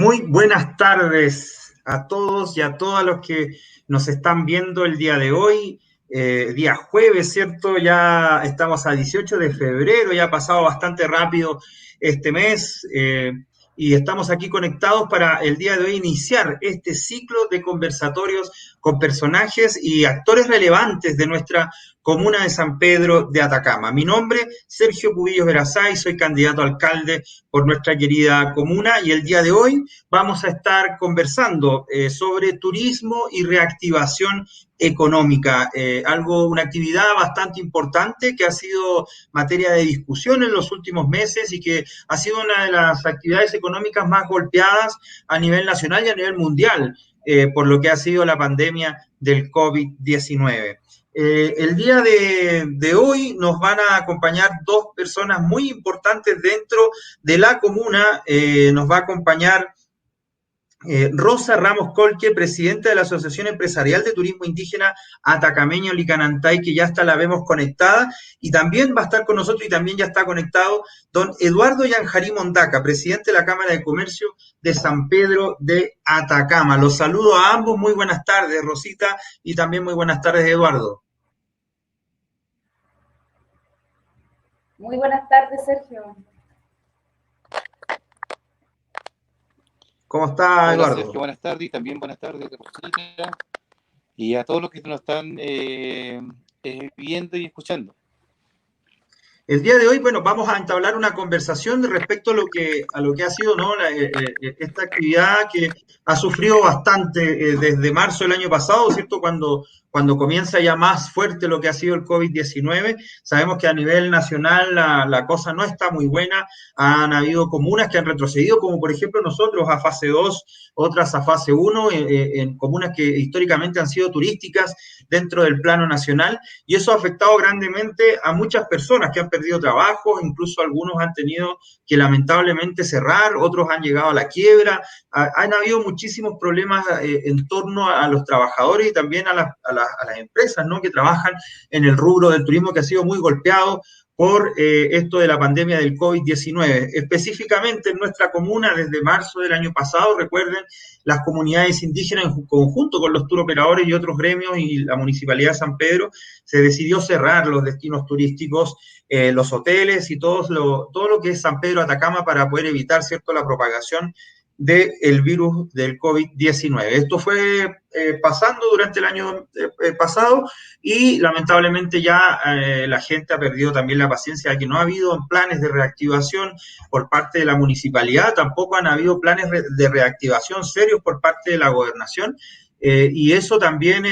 Muy buenas tardes a todos y a todas los que nos están viendo el día de hoy, día jueves, ¿cierto? Ya estamos a 18 de febrero, ya ha pasado bastante rápido este mes y estamos aquí conectados para el día de hoy iniciar este ciclo de conversatorios con personajes y actores relevantes de nuestra comuna de San Pedro de Atacama. Mi nombre, Sergio Cubillos Verazay, soy candidato a alcalde por nuestra querida comuna y el día de hoy vamos a estar conversando sobre turismo y reactivación económica, una actividad bastante importante que ha sido materia de discusión en los últimos meses y que ha sido una de las actividades económicas más golpeadas a nivel nacional y a nivel mundial, por lo que ha sido la pandemia del COVID-19. El día de hoy nos van a acompañar dos personas muy importantes dentro de la comuna. Nos va a acompañar Rosa Ramos Colque, presidenta de la Asociación Empresarial de Turismo Indígena Atacameño Licanantay, que ya la vemos conectada, y también va a estar con nosotros y también ya está conectado don Eduardo Yanjarí Mondaca, presidente de la Cámara de Comercio de San Pedro de Atacama. Los saludo a ambos, muy buenas tardes, Rosita, y también muy buenas tardes, Eduardo. Muy buenas tardes, Sergio. ¿Cómo está, Hola, Eduardo? Sergio, buenas tardes y también buenas tardes, Rosita, y a todos los que nos están viendo y escuchando. El día de hoy, bueno, vamos a entablar una conversación respecto a lo que ha sido, ¿no? Esta actividad que ha sufrido bastante desde marzo del año pasado, ¿cierto? Cuando comienza ya más fuerte lo que ha sido el COVID-19. Sabemos que a nivel nacional la cosa no está muy buena. Han habido comunas que han retrocedido, como por ejemplo nosotros a fase 2, otras a fase 1, en comunas que históricamente han sido turísticas dentro del plano nacional, y eso ha afectado grandemente a muchas personas que han perdido trabajo, incluso algunos han tenido que lamentablemente cerrar, otros han llegado a la quiebra. Han habido muchísimos problemas en torno a los trabajadores y también a las empresas, ¿no?, que trabajan en el rubro del turismo, que ha sido muy golpeado por esto de la pandemia del COVID-19. Específicamente en nuestra comuna, desde marzo del año pasado, recuerden, las comunidades indígenas en conjunto con los turoperadores y otros gremios y la Municipalidad de San Pedro, se decidió cerrar los destinos turísticos, los hoteles y todo lo que es San Pedro Atacama para poder evitar, ¿cierto?, la propagación del virus del COVID-19. Esto fue pasando durante el año pasado y lamentablemente ya la gente ha perdido también la paciencia, de que no ha habido planes de reactivación por parte de la municipalidad, tampoco han habido planes de reactivación serios por parte de la gobernación. Y eso también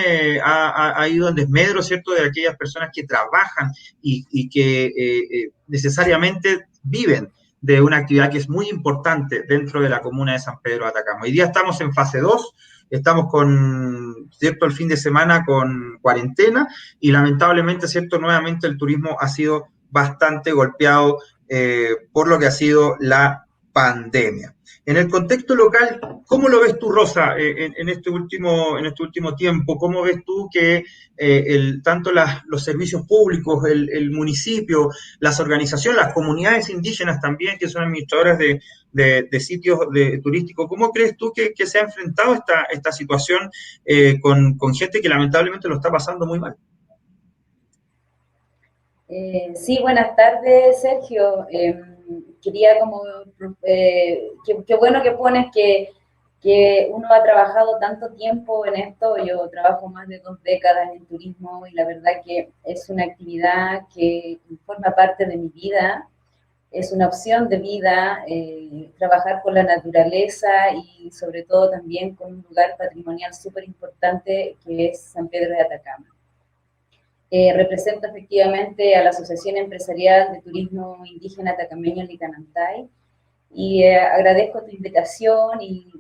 ha ido en desmedro, ¿cierto?, de aquellas personas que trabajan y que necesariamente viven de una actividad que es muy importante dentro de la comuna de San Pedro de Atacama. Hoy día estamos en fase 2, estamos con, ¿cierto?, el fin de semana con cuarentena y lamentablemente, ¿cierto?, nuevamente el turismo ha sido bastante golpeado por lo que ha sido la pandemia. En el contexto local, ¿cómo lo ves tú, Rosa, en este último tiempo? ¿Cómo ves tú que tanto los servicios públicos, el municipio, las organizaciones, las comunidades indígenas también, que son administradoras de sitios turísticos, ¿cómo crees tú que se ha enfrentado esta situación con gente que lamentablemente lo está pasando muy mal? Sí, buenas tardes, Sergio. Quería qué bueno que pones que uno ha trabajado tanto tiempo en esto. Yo trabajo más de 2 décadas en turismo y la verdad que es una actividad que forma parte de mi vida, es una opción de vida, trabajar con la naturaleza y sobre todo también con un lugar patrimonial súper importante que es San Pedro de Atacama. Represento efectivamente a la Asociación Empresarial de Turismo Indígena Atacameño Licanantay y agradezco tu invitación y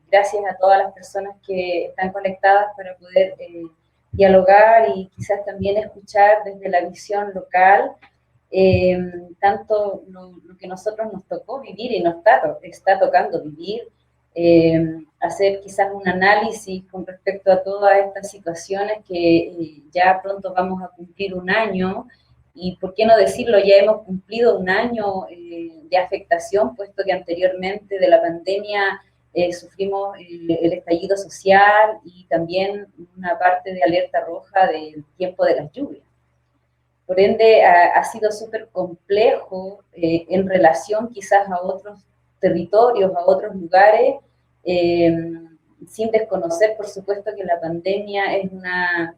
gracias a todas las personas que están conectadas para poder dialogar y quizás también escuchar desde la visión local tanto lo que nosotros nos tocó vivir y nos está tocando vivir, hacer quizás un análisis con respecto a todas estas situaciones que ya pronto vamos a cumplir 1 año, y por qué no decirlo, ya hemos cumplido 1 año de afectación, puesto que anteriormente de la pandemia sufrimos el estallido social y también una parte de alerta roja del tiempo de las lluvias. Por ende, ha sido súper complejo en relación quizás a otros territorios, a otros lugares, sin desconocer, por supuesto, que la pandemia es una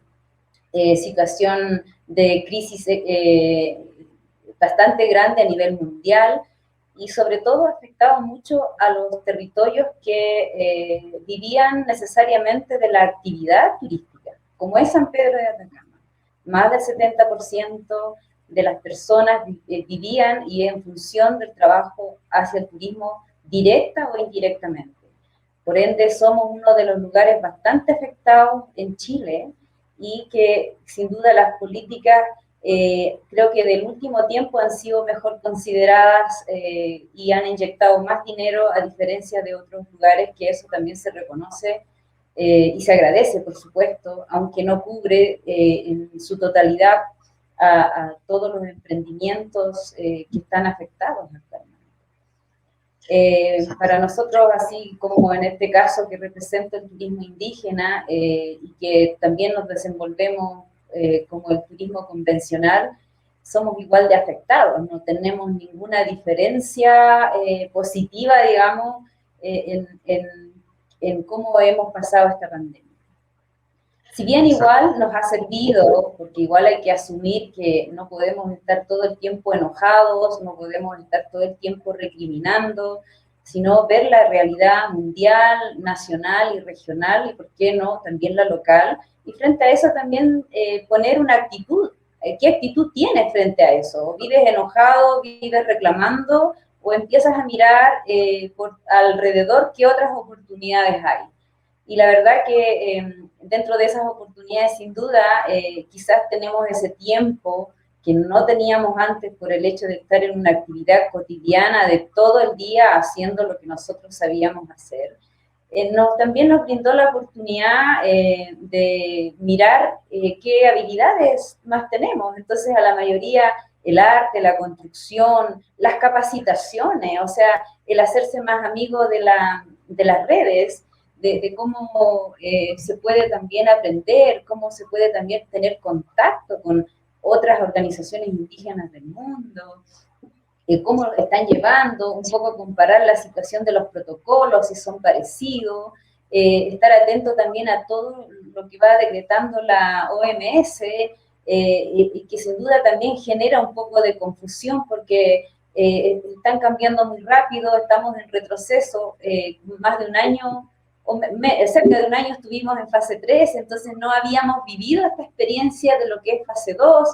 situación de crisis bastante grande a nivel mundial y sobre todo ha afectado mucho a los territorios que vivían necesariamente de la actividad turística, como es San Pedro de Atacama. Más del 70% de las personas vivían y en función del trabajo hacia el turismo directa o indirectamente. Por ende, somos uno de los lugares bastante afectados en Chile y que sin duda las políticas creo que del último tiempo han sido mejor consideradas y han inyectado más dinero a diferencia de otros lugares, que eso también se reconoce y se agradece, por supuesto, aunque no cubre en su totalidad a todos los emprendimientos que están afectados actualmente. Para nosotros, así como en este caso que representa el turismo indígena y que también nos desenvolvemos como el turismo convencional, somos igual de afectados, no tenemos ninguna diferencia positiva, digamos, en cómo hemos pasado esta pandemia. Si bien igual nos ha servido, porque igual hay que asumir que no podemos estar todo el tiempo enojados, no podemos estar todo el tiempo recriminando, sino ver la realidad mundial, nacional y regional, y por qué no, también la local, y frente a eso también poner una actitud. ¿Qué actitud tienes frente a eso? ¿Vives enojado, vives reclamando, o empiezas a mirar por alrededor qué otras oportunidades hay? Y la verdad que dentro de esas oportunidades, sin duda, quizás tenemos ese tiempo que no teníamos antes por el hecho de estar en una actividad cotidiana de todo el día haciendo lo que nosotros sabíamos hacer. También nos brindó la oportunidad de mirar qué habilidades más tenemos. Entonces, a la mayoría, el arte, la construcción, las capacitaciones, o sea, el hacerse más amigo de las redes, de cómo se puede también aprender, cómo se puede también tener contacto con otras organizaciones indígenas del mundo, cómo lo están llevando, un poco comparar la situación de los protocolos, si son parecidos, estar atento también a todo lo que va decretando la OMS, y que sin duda también genera un poco de confusión porque están cambiando muy rápido, estamos en retroceso, más de un año, cerca de un año estuvimos en fase 3, entonces no habíamos vivido esta experiencia de lo que es fase 2,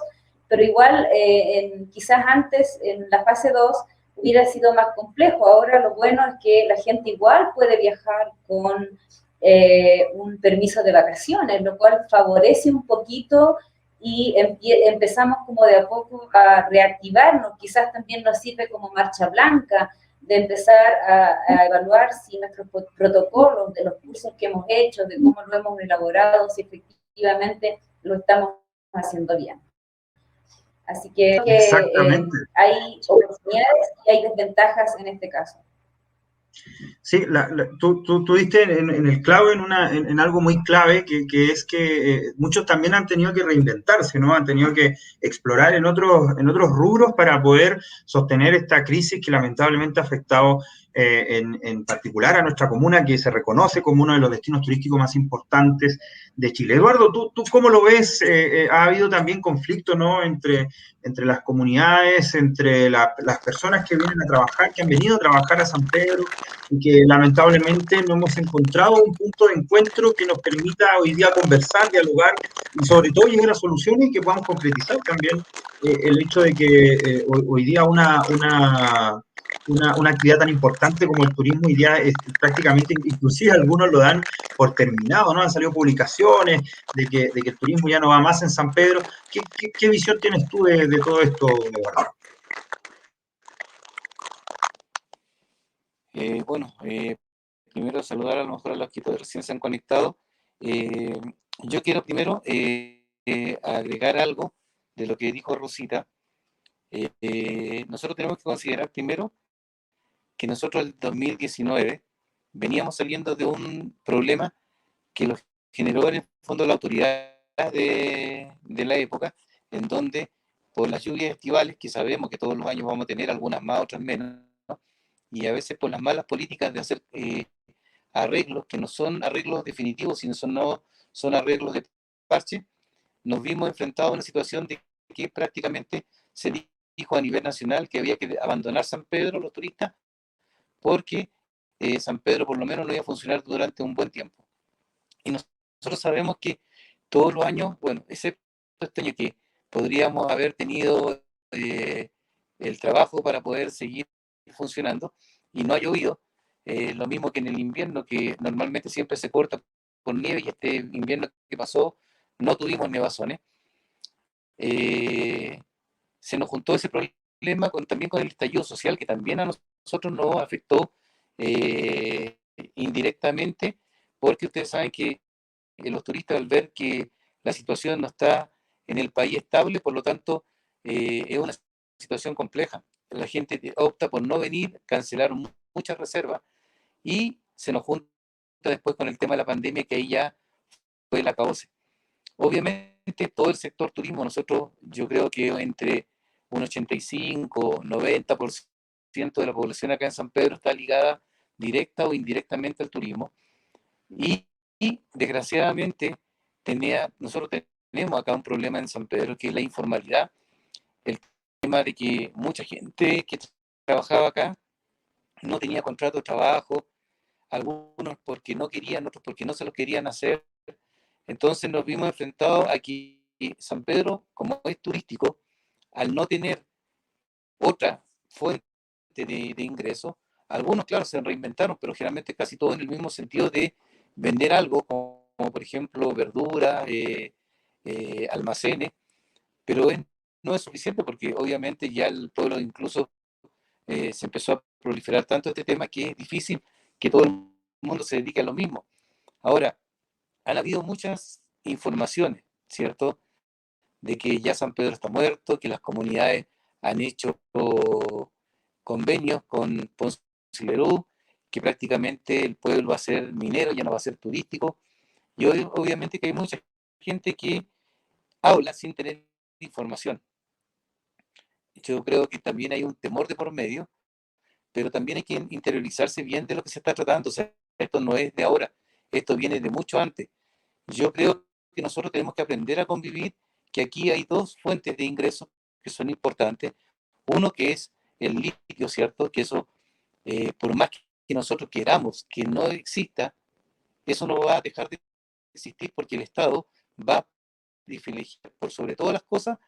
pero igual quizás antes en la fase 2 hubiera sido más complejo. Ahora lo bueno es que la gente igual puede viajar con un permiso de vacaciones, lo cual favorece un poquito y empezamos como de a poco a reactivarnos. Quizás también nos sirve como marcha blanca de empezar a evaluar si nuestros protocolos, de los cursos que hemos hecho, de cómo lo hemos elaborado, si efectivamente lo estamos haciendo bien. Así que hay oportunidades y hay desventajas en este caso. Sí, tú diste en el clavo, en algo muy clave, que es que muchos también han tenido que reinventarse, ¿no? Han tenido que explorar en otros rubros para poder sostener esta crisis que lamentablemente ha afectado en particular a nuestra comuna, que se reconoce como uno de los destinos turísticos más importantes de Chile. Eduardo, ¿tú cómo lo ves? Ha habido también conflicto, ¿no? entre las comunidades, entre las personas que vienen a trabajar, que han venido a trabajar a San Pedro, y que lamentablemente no hemos encontrado un punto de encuentro que nos permita hoy día conversar, dialogar y sobre todo llegar a soluciones que podamos concretizar también el hecho de que hoy día una actividad tan importante como el turismo hoy día es prácticamente, inclusive algunos lo dan por terminado, ¿no? Han salido publicaciones de que el turismo ya no va más en San Pedro. ¿Qué visión tienes tú de todo esto, Eduardo? Bueno, primero saludar a lo mejor a los que recién se han conectado. Yo quiero primero agregar algo de lo que dijo Rosita. Nosotros tenemos que considerar primero que nosotros el 2019 veníamos saliendo de un problema que lo generó en el fondo la autoridad de la época, en donde por las lluvias estivales, que sabemos que todos los años vamos a tener algunas más, otras menos, ¿no? Y a veces por las malas políticas de hacer arreglos que no son arreglos definitivos, sino son arreglos de parche, nos vimos enfrentados a una situación de que prácticamente se dijo a nivel nacional que había que abandonar San Pedro, los turistas, porque San Pedro por lo menos no iba a funcionar durante un buen tiempo. Y nosotros sabemos que todos los años, bueno, excepto este año que podríamos haber tenido el trabajo para poder seguir funcionando y no ha llovido, lo mismo que en el invierno, que normalmente siempre se corta con nieve y este invierno que pasó no tuvimos nevazones. Eh, Se nos juntó ese problema también con el estallido social que también a nosotros nos afectó indirectamente, porque ustedes saben que los turistas al ver que la situación no está en el país estable, por lo tanto, es una situación compleja. La gente opta por no venir, cancelaron muchas reservas y se nos junta después con el tema de la pandemia, que ahí ya fue la causa. Obviamente, todo el sector turismo, nosotros, yo creo que entre un 85-90% de la población acá en San Pedro está ligada directa o indirectamente al turismo. Y, y desgraciadamente nosotros tenemos acá un problema en San Pedro que es la informalidad, el tema de que mucha gente que trabajaba acá no tenía contrato de trabajo, algunos porque no querían, otros porque no se lo querían hacer. Entonces nos vimos enfrentados a que San Pedro, como es turístico, al no tener otra fuente de ingreso, algunos, claro, se reinventaron, pero generalmente casi todos en el mismo sentido de vender algo, como por ejemplo verduras, almacenes, pero no es suficiente porque obviamente ya el pueblo incluso se empezó a proliferar tanto este tema que es difícil que todo el mundo se dedique a lo mismo. Ahora, han habido muchas informaciones, ¿cierto? De que ya San Pedro está muerto, que las comunidades han hecho convenios con Ponce y Lerú, que prácticamente el pueblo va a ser minero, ya no va a ser turístico. Y hoy, obviamente que hay mucha gente que habla sin tener información. Yo creo que también hay un temor de por medio, pero también hay que interiorizarse bien de lo que se está tratando. O sea, esto no es de ahora, esto viene de mucho antes. Yo creo que nosotros tenemos que aprender a convivir, que aquí hay dos fuentes de ingresos que son importantes. Uno que es el litio, ¿cierto? Que eso, por más que nosotros queramos que no exista, eso no va a dejar de existir porque el Estado va a privilegiar por sobre todas las cosas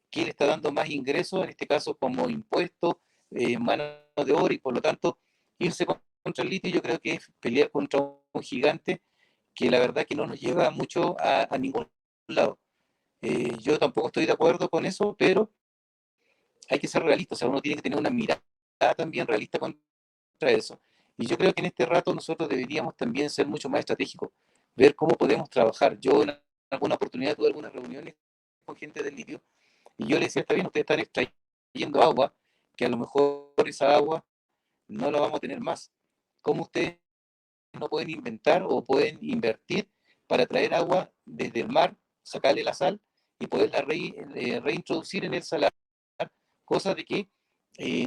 que le está dando más ingresos, en este caso como impuestos, mano de obra, y por lo tanto irse contra el litio yo creo que es pelear contra un gigante que la verdad que no nos lleva mucho a ningún lado. Yo tampoco estoy de acuerdo con eso, pero hay que ser realista, o sea, uno tiene que tener una mirada también realista contra eso. Y yo creo que en este rato nosotros deberíamos también ser mucho más estratégicos, ver cómo podemos trabajar. Yo en alguna oportunidad tuve algunas reuniones con gente del litio y yo le decía, está bien, ustedes están extrayendo agua, que a lo mejor esa agua no la vamos a tener más. ¿Cómo ustedes no pueden inventar o pueden invertir para traer agua desde el mar, sacarle la sal y poderla reintroducir en el salar, cosa de que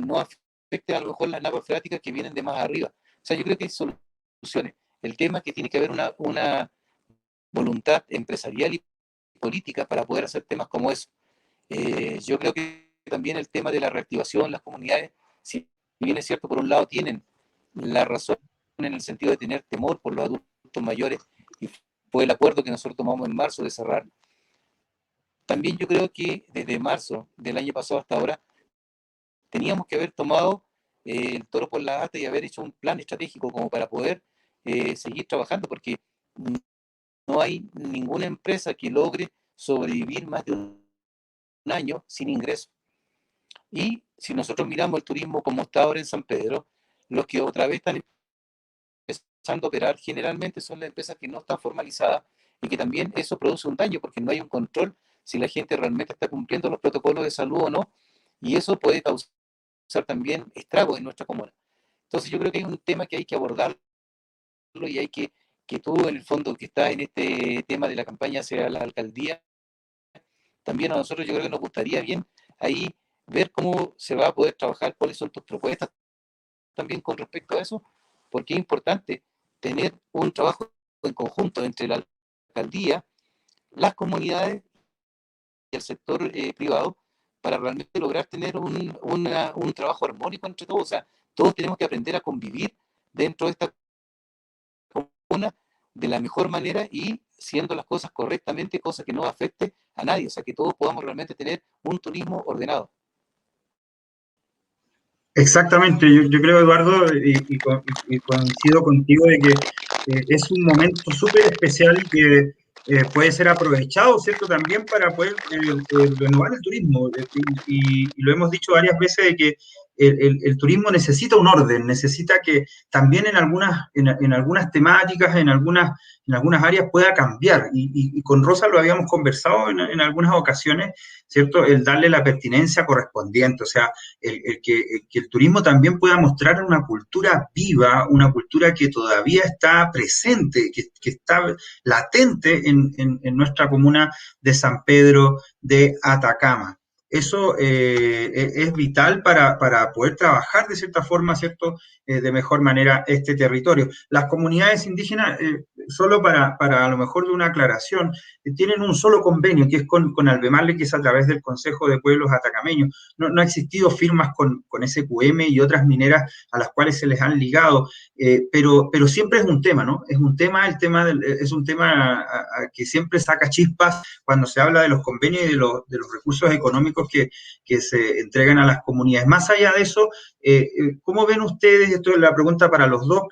no afecte a lo mejor las napas freáticas que vienen de más arriba? O sea, yo creo que hay soluciones. El tema es que tiene que haber una voluntad empresarial y política para poder hacer temas como eso. Yo creo que también el tema de la reactivación, las comunidades, si bien es cierto, por un lado tienen la razón en el sentido de tener temor por los adultos mayores, y fue el acuerdo que nosotros tomamos en marzo de cerrar. También yo creo que desde marzo del año pasado hasta ahora teníamos que haber tomado el toro por la asta y haber hecho un plan estratégico como para poder seguir trabajando, porque no hay ninguna empresa que logre sobrevivir más de un año sin ingresos. Y si nosotros miramos el turismo como está ahora en San Pedro, los que otra vez están empezando a operar generalmente son las empresas que no están formalizadas, y que también eso produce un daño porque no hay un control si la gente realmente está cumpliendo los protocolos de salud o no, y eso puede causar también estragos en nuestra comuna. Entonces yo creo que hay un tema que hay que abordar y hay que tú, en el fondo, que estás en este tema de la campaña hacia la alcaldía, también a nosotros yo creo que nos gustaría bien ahí ver cómo se va a poder trabajar, cuáles son tus propuestas también con respecto a eso, porque es importante tener un trabajo en conjunto entre la alcaldía, las comunidades y el sector privado para realmente lograr tener un trabajo armónico entre todos. O sea, todos tenemos que aprender a convivir dentro de esta comuna de la mejor manera y siendo las cosas correctamente, cosa que no afecte a nadie, o sea, que todos podamos realmente tener un turismo ordenado. Exactamente, yo creo, Eduardo, y coincido contigo de que es un momento súper especial y que puede ser aprovechado, ¿cierto? También para poder renovar el turismo. Y lo hemos dicho varias veces de que el turismo necesita un orden, necesita que también en algunas temáticas, en algunas áreas pueda cambiar. Y con Rosa lo habíamos conversado en algunas ocasiones, ¿cierto? El darle la pertinencia correspondiente, o sea, que el turismo también pueda mostrar una cultura viva, una cultura que todavía está presente, que está latente en nuestra comuna de San Pedro de Atacama. Eso es vital para poder trabajar de cierta forma, ¿cierto? De mejor manera este territorio. Las comunidades indígenas, solo para a lo mejor de una aclaración, tienen un solo convenio, que es con Albemarle, que es a través del Consejo de Pueblos Atacameños. No ha existido firmas con SQM y otras mineras a las cuales se les han ligado, pero siempre es un tema, ¿no? Es un tema, es un tema que siempre saca chispas cuando se habla de los convenios y de los recursos económicos que se entregan a las comunidades. Más allá de eso, ¿cómo ven ustedes? Esto es la pregunta para los dos.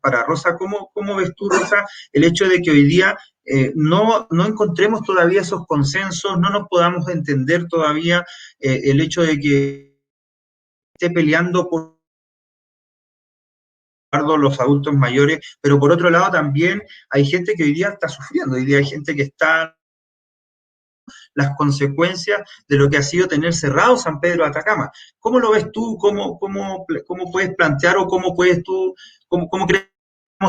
Para Rosa, ¿cómo ves tú, Rosa, el hecho de que hoy día no encontremos todavía esos consensos, no nos podamos entender todavía el hecho de que esté peleando por los adultos mayores, pero por otro lado también hay gente que hoy día está sufriendo, hoy día hay gente que está las consecuencias de lo que ha sido tener cerrado San Pedro de Atacama. ¿Cómo lo ves tú? ¿Cómo puedes plantear o cómo puedes tú, cómo crees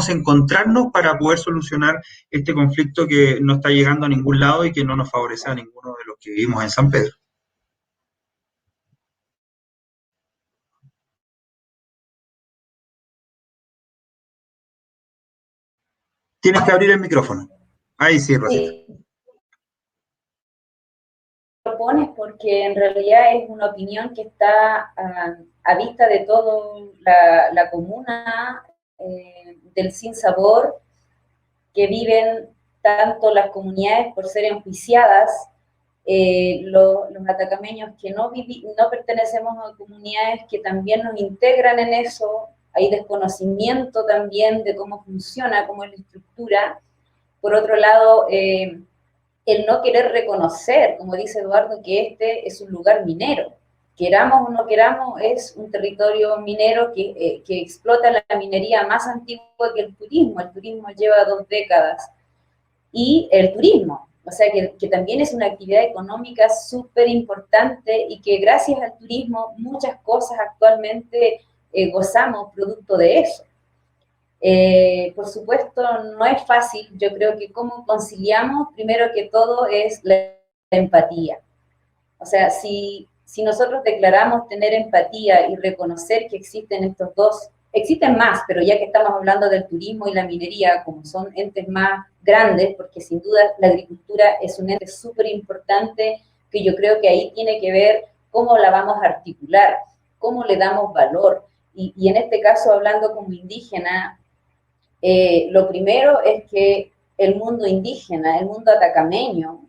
encontrarnos para poder solucionar este conflicto que no está llegando a ningún lado y que no nos favorece a ninguno de los que vivimos en San Pedro? Tienes que abrir el micrófono. Ahí sí, Rosita. Sí, propones porque en realidad es una opinión que está a vista de toda la comuna del sinsabor que viven tanto las comunidades por ser enjuiciadas, los atacameños que no pertenecemos a comunidades que también nos integran en eso, hay desconocimiento también de cómo funciona, cómo es la estructura. Por otro lado, el no querer reconocer, como dice Eduardo, que este es un lugar minero. Queramos o no queramos, es un territorio minero que explota la minería más antigua que el turismo. El turismo lleva 2 décadas. Y el turismo, o sea, que también es una actividad económica súper importante y que gracias al turismo muchas cosas actualmente gozamos producto de eso. Por supuesto, no es fácil. Yo creo que cómo conciliamos, primero que todo, es la empatía. O sea, si nosotros declaramos tener empatía y reconocer que existen estos dos, existen más, pero ya que estamos hablando del turismo y la minería, como son entes más grandes, porque sin duda la agricultura es un ente súper importante, que yo creo que ahí tiene que ver cómo la vamos a articular, cómo le damos valor. Y en este caso, hablando como indígena, lo primero es que el mundo indígena, el mundo atacameño,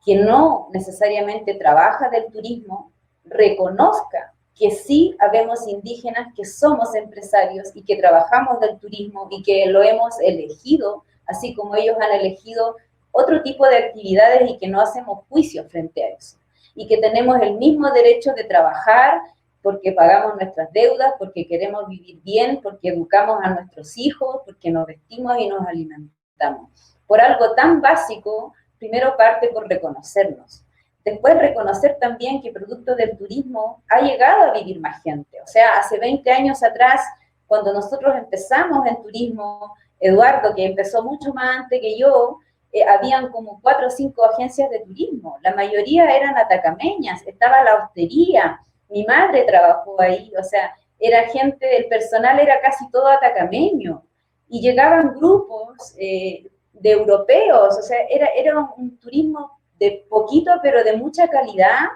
que no necesariamente trabaja del turismo, reconozca que sí habemos indígenas que somos empresarios y que trabajamos del turismo y que lo hemos elegido, así como ellos han elegido otro tipo de actividades y que no hacemos juicio frente a eso. Y que tenemos el mismo derecho de trabajar porque pagamos nuestras deudas, porque queremos vivir bien, porque educamos a nuestros hijos, porque nos vestimos y nos alimentamos. Por algo tan básico, primero parte por reconocernos. Después reconocer también que producto del turismo ha llegado a vivir más gente. O sea, hace 20 años atrás, cuando nosotros empezamos en turismo, Eduardo, que empezó mucho más antes que yo, habían como 4 o 5 agencias de turismo, la mayoría eran atacameñas, estaba la hostería, mi madre trabajó ahí, o sea, era gente, el personal era casi todo atacameño, y llegaban grupos de europeos, o sea, era un turismo de poquito, pero de mucha calidad,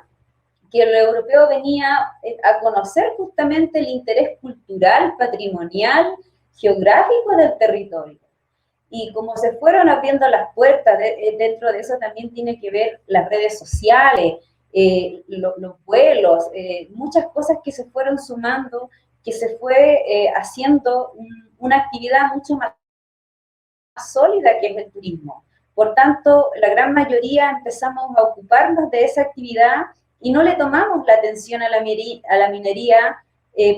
que el europeo venía a conocer justamente el interés cultural, patrimonial, geográfico del territorio. Y como se fueron abriendo las puertas, dentro de eso también tiene que ver las redes sociales, los vuelos, muchas cosas que se fueron sumando, que se fue haciendo una actividad mucho más sólida que es el turismo. Por tanto, la gran mayoría empezamos a ocuparnos de esa actividad y no le tomamos la atención a la minería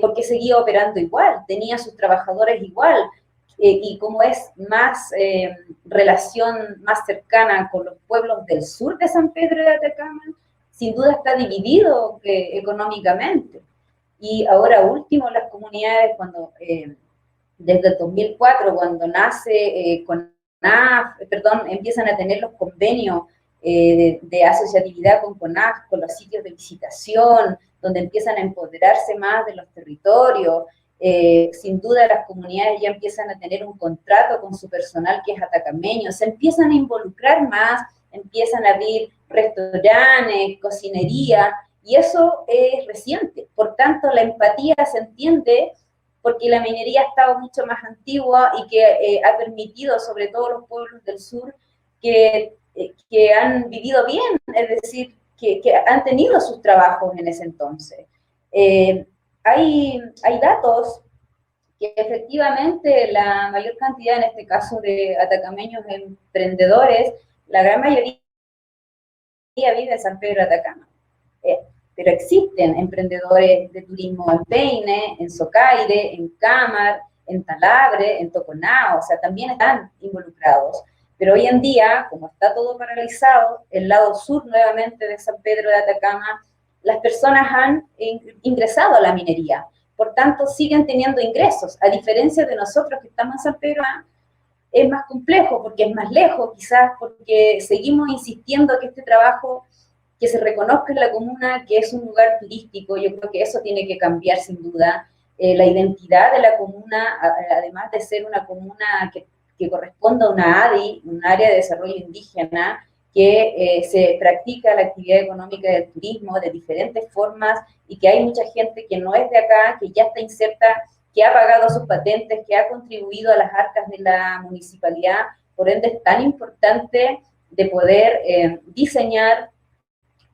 porque seguía operando igual, tenía sus trabajadores igual, y como es más relación más cercana con los pueblos del sur de San Pedro de Atacama, sin duda está dividido económicamente. Y ahora último, las comunidades, cuando desde el 2004, cuando nace CONAF, perdón, empiezan a tener los convenios de asociatividad con CONAF, con los sitios de visitación, donde empiezan a empoderarse más de los territorios. Sin duda las comunidades ya empiezan a tener un contrato con su personal que es atacameño, se empiezan a involucrar más, empiezan a abrir restaurantes, cocinería, y eso es reciente. Por tanto, la empatía se entiende porque la minería ha estado mucho más antigua y que ha permitido, sobre todo los pueblos del sur, que han vivido bien, es decir, que han tenido sus trabajos en ese entonces. Hay datos que efectivamente la mayor cantidad, en este caso de atacameños emprendedores, la gran mayoría vive en San Pedro de Atacama. Pero existen emprendedores de turismo en Peine, en Socaire, en Cámara, en Talabre, en Toconao, o sea, también están involucrados. Pero hoy en día, como está todo paralizado, el lado sur nuevamente de San Pedro de Atacama, las personas han ingresado a la minería, por tanto siguen teniendo ingresos, a diferencia de nosotros que estamos en San Pedro, es más complejo porque es más lejos, quizás porque seguimos insistiendo que este trabajo que se reconozca en la comuna que es un lugar turístico. Yo creo que eso tiene que cambiar sin duda. La identidad de la comuna, además de ser una comuna que corresponde a una ADI, un área de desarrollo indígena, que se practica la actividad económica del turismo de diferentes formas y que hay mucha gente que no es de acá, que ya está inserta, que ha pagado sus patentes, que ha contribuido a las arcas de la municipalidad. Por ende, es tan importante de poder diseñar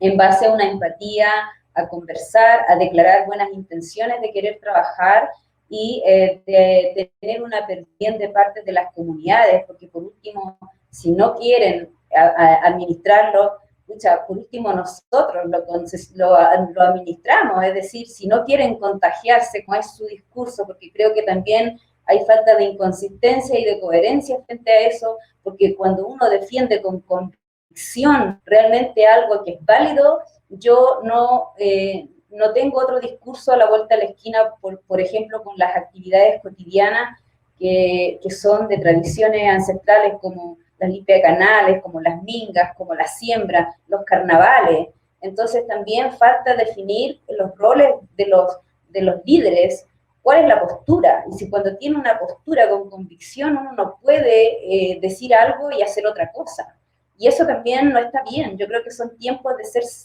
en base a una empatía, a conversar, a declarar buenas intenciones de querer trabajar y de tener una percepción de parte de las comunidades, porque por último, si no quieren administrarlo, pucha, por último nosotros lo administramos, es decir, si no quieren contagiarse con su discurso, porque creo que también hay falta de inconsistencia y de coherencia frente a eso, porque cuando uno defiende con realmente algo que es válido, yo no tengo otro discurso a la vuelta de la esquina, por ejemplo, con las actividades cotidianas que son de tradiciones ancestrales como las limpias de canales, como las mingas, como la siembra, los carnavales. Entonces también falta definir los roles de los líderes, cuál es la postura, y si cuando tiene una postura con convicción uno no puede decir algo y hacer otra cosa. Y eso también no está bien. Yo creo que son tiempos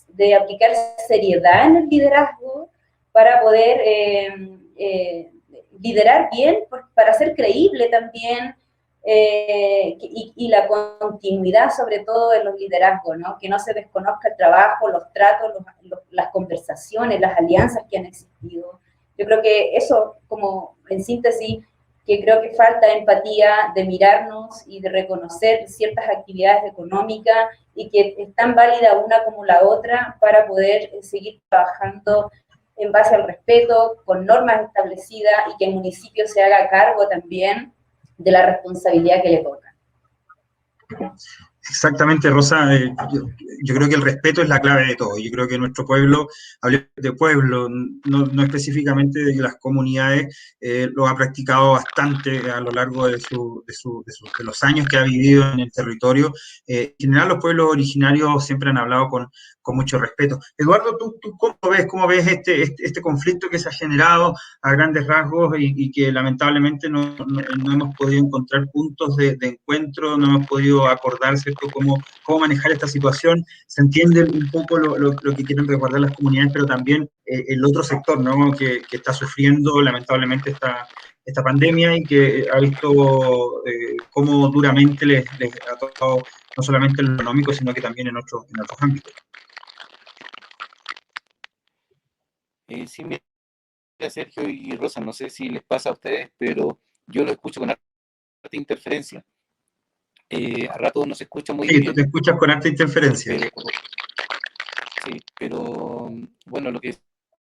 de aplicar seriedad en el liderazgo para poder liderar bien, para ser creíble también, y la continuidad sobre todo de los liderazgos, ¿no? Que no se desconozca el trabajo, los tratos, las conversaciones, las alianzas que han existido. Yo creo que eso, como en síntesis, que creo que falta empatía de mirarnos y de reconocer ciertas actividades económicas y que es tan válida una como la otra para poder seguir trabajando en base al respeto, con normas establecidas y que el municipio se haga cargo también de la responsabilidad que le toca. Exactamente, Rosa. yo creo que el respeto es la clave de todo. Yo creo que nuestro pueblo, hablé de pueblo, no específicamente de las comunidades, lo ha practicado bastante a lo largo de los años que ha vivido en el territorio. En general, los pueblos originarios siempre han hablado con mucho respeto. Eduardo, ¿tú cómo ves este conflicto que se ha generado a grandes rasgos y que lamentablemente no hemos podido encontrar puntos de encuentro, no hemos podido acordar, ¿cierto?, cómo manejar esta situación? Se entiende un poco lo que quieren resguardar las comunidades, pero también el otro sector, ¿no?, que está sufriendo lamentablemente esta pandemia y que ha visto cómo duramente les ha tocado no solamente en lo económico, sino que también en otros ámbitos. Sí, mira, Sergio y Rosa, no sé si les pasa a ustedes, pero yo lo escucho con harta interferencia. A rato no se escucha muy Sí, tú te bien, escuchas con alta interferencia. pero sí, pero bueno, lo que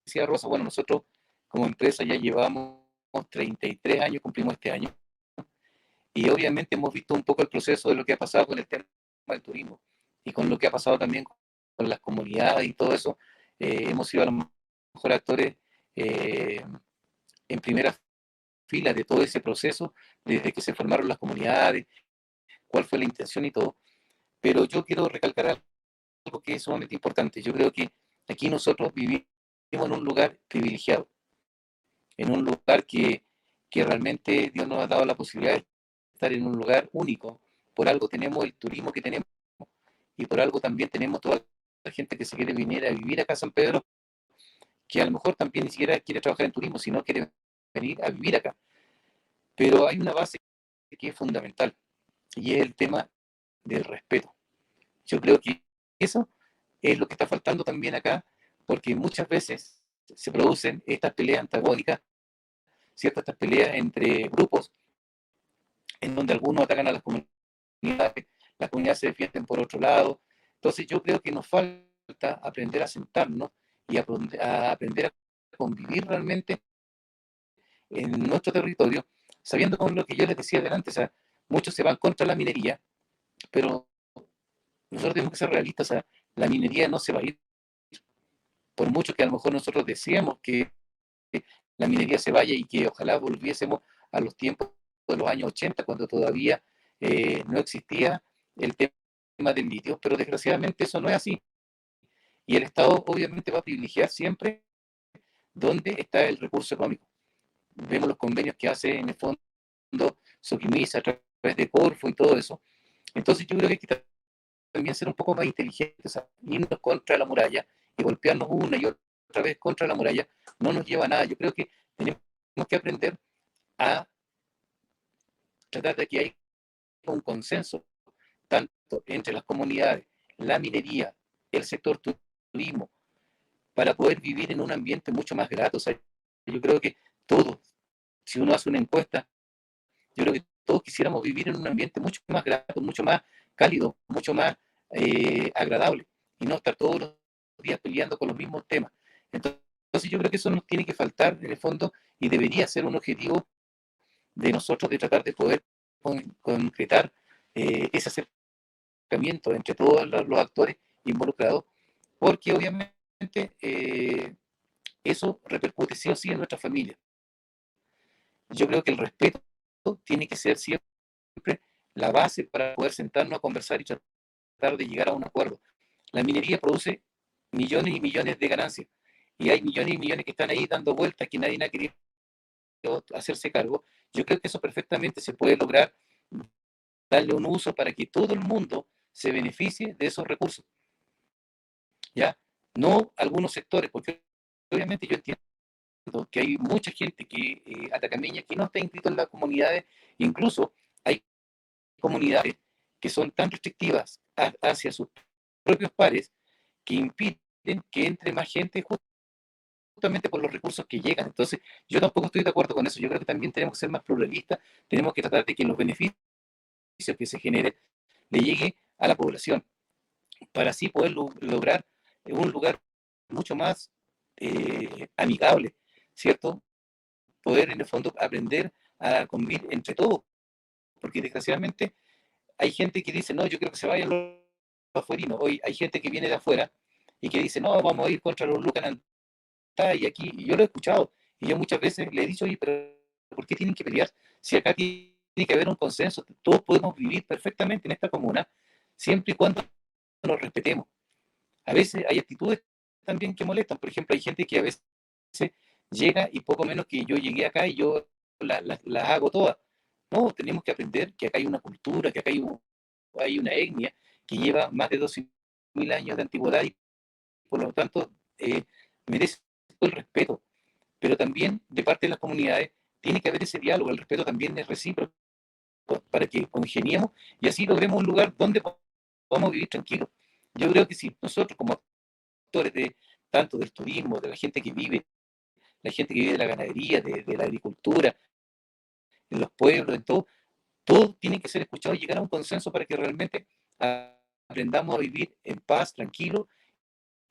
decía Rosa, bueno, nosotros como empresa ya llevamos 33 años, cumplimos este año, y obviamente hemos visto un poco el proceso de lo que ha pasado con el tema del turismo y con lo que ha pasado también con las comunidades y todo eso. Hemos sido a lo mejor actores eh, en primera fila de todo ese proceso, desde que se formaron las comunidades, cuál fue la intención y todo. Pero yo quiero recalcar algo que es sumamente importante. Yo creo que aquí nosotros vivimos en un lugar privilegiado, en un lugar que realmente Dios nos ha dado la posibilidad de estar en un lugar único. Por algo tenemos el turismo que tenemos y por algo también tenemos toda la gente que se quiere venir a vivir acá a San Pedro, que a lo mejor también ni siquiera quiere trabajar en turismo, sino quiere venir a vivir acá. Pero hay una base que es fundamental y es el tema del respeto. Yo creo que eso es lo que está faltando también acá, porque muchas veces se producen estas peleas antagónicas, ¿cierto? Estas peleas entre grupos en donde algunos atacan a las comunidades se defienden por otro lado. Entonces yo creo que nos falta aprender a sentarnos y a aprender a convivir realmente en nuestro territorio, sabiendo con lo que yo les decía delante, o sea, muchos se van contra la minería, pero nosotros tenemos que ser realistas, o sea, la minería no se va a ir, por mucho que a lo mejor nosotros deseemos que la minería se vaya y que ojalá volviésemos a los tiempos de los años 80, cuando todavía no existía el tema del litio, pero desgraciadamente eso no es así. Y el Estado obviamente va a privilegiar siempre donde está el recurso económico. Vemos los convenios que hace en el fondo Sokimisa a través de Corfo y todo eso. Entonces yo creo que hay que también ser un poco más inteligentes, o sea, irnos contra la muralla y golpearnos una y otra vez contra la muralla no nos lleva a nada. Yo creo que tenemos que aprender a tratar de que haya un consenso tanto entre las comunidades, la minería, el sector turismo, para poder vivir en un ambiente mucho más grato. O sea, yo creo que todos, si uno hace una encuesta, yo creo que todos quisiéramos vivir en un ambiente mucho más grato, mucho más cálido, mucho más agradable y no estar todos los días peleando con los mismos temas. Entonces yo creo que eso nos tiene que faltar en el fondo y debería ser un objetivo de nosotros de tratar de poder concretar ese acercamiento entre todos los actores involucrados, porque obviamente eso repercute sí o sí en nuestra familia. Yo creo que el respeto tiene que ser siempre la base para poder sentarnos a conversar y tratar de llegar a un acuerdo. La minería produce millones y millones de ganancias y hay millones y millones que están ahí dando vueltas que nadie ha querido hacerse cargo. Yo creo que eso perfectamente se puede lograr, darle un uso para que todo el mundo se beneficie de esos recursos, ¿ya? No algunos sectores, porque obviamente yo entiendo que hay mucha gente atacameña que no está inscrito en las comunidades, incluso hay comunidades que son tan restrictivas hacia sus propios pares que impiden que entre más gente justamente por los recursos que llegan. Entonces, yo tampoco estoy de acuerdo con eso. Yo creo que también tenemos que ser más pluralistas, tenemos que tratar de que los beneficios que se generen le llegue a la población, para así poder lograr un lugar mucho más amigable, ¿cierto? Poder en el fondo aprender a convivir entre todos, porque desgraciadamente hay gente que dice, no, yo quiero que se vayan afuerinos. Hoy hay gente que viene de afuera y que dice, no, vamos a ir contra los Lucan y aquí, y yo lo he escuchado, y yo muchas veces le he dicho, oye, pero ¿por qué tienen que pelear? Si acá tiene que haber un consenso, todos podemos vivir perfectamente en esta comuna, siempre y cuando nos respetemos. A veces hay actitudes también que molestan, por ejemplo, hay gente que a veces llega y poco menos que yo llegué acá y yo las hago todas. No, tenemos que aprender que acá hay una cultura, que acá hay una etnia que lleva más de 12.000 años de antigüedad y por lo tanto merece el respeto. Pero también de parte de las comunidades tiene que haber ese diálogo, el respeto también es recíproco para que congeniemos y así logremos un lugar donde podamos vivir tranquilos. Yo creo que si nosotros como actores de tanto del turismo, de la gente que vive de la ganadería, de la agricultura, en los pueblos, en todo tiene que ser escuchado y llegar a un consenso para que realmente aprendamos a vivir en paz, tranquilo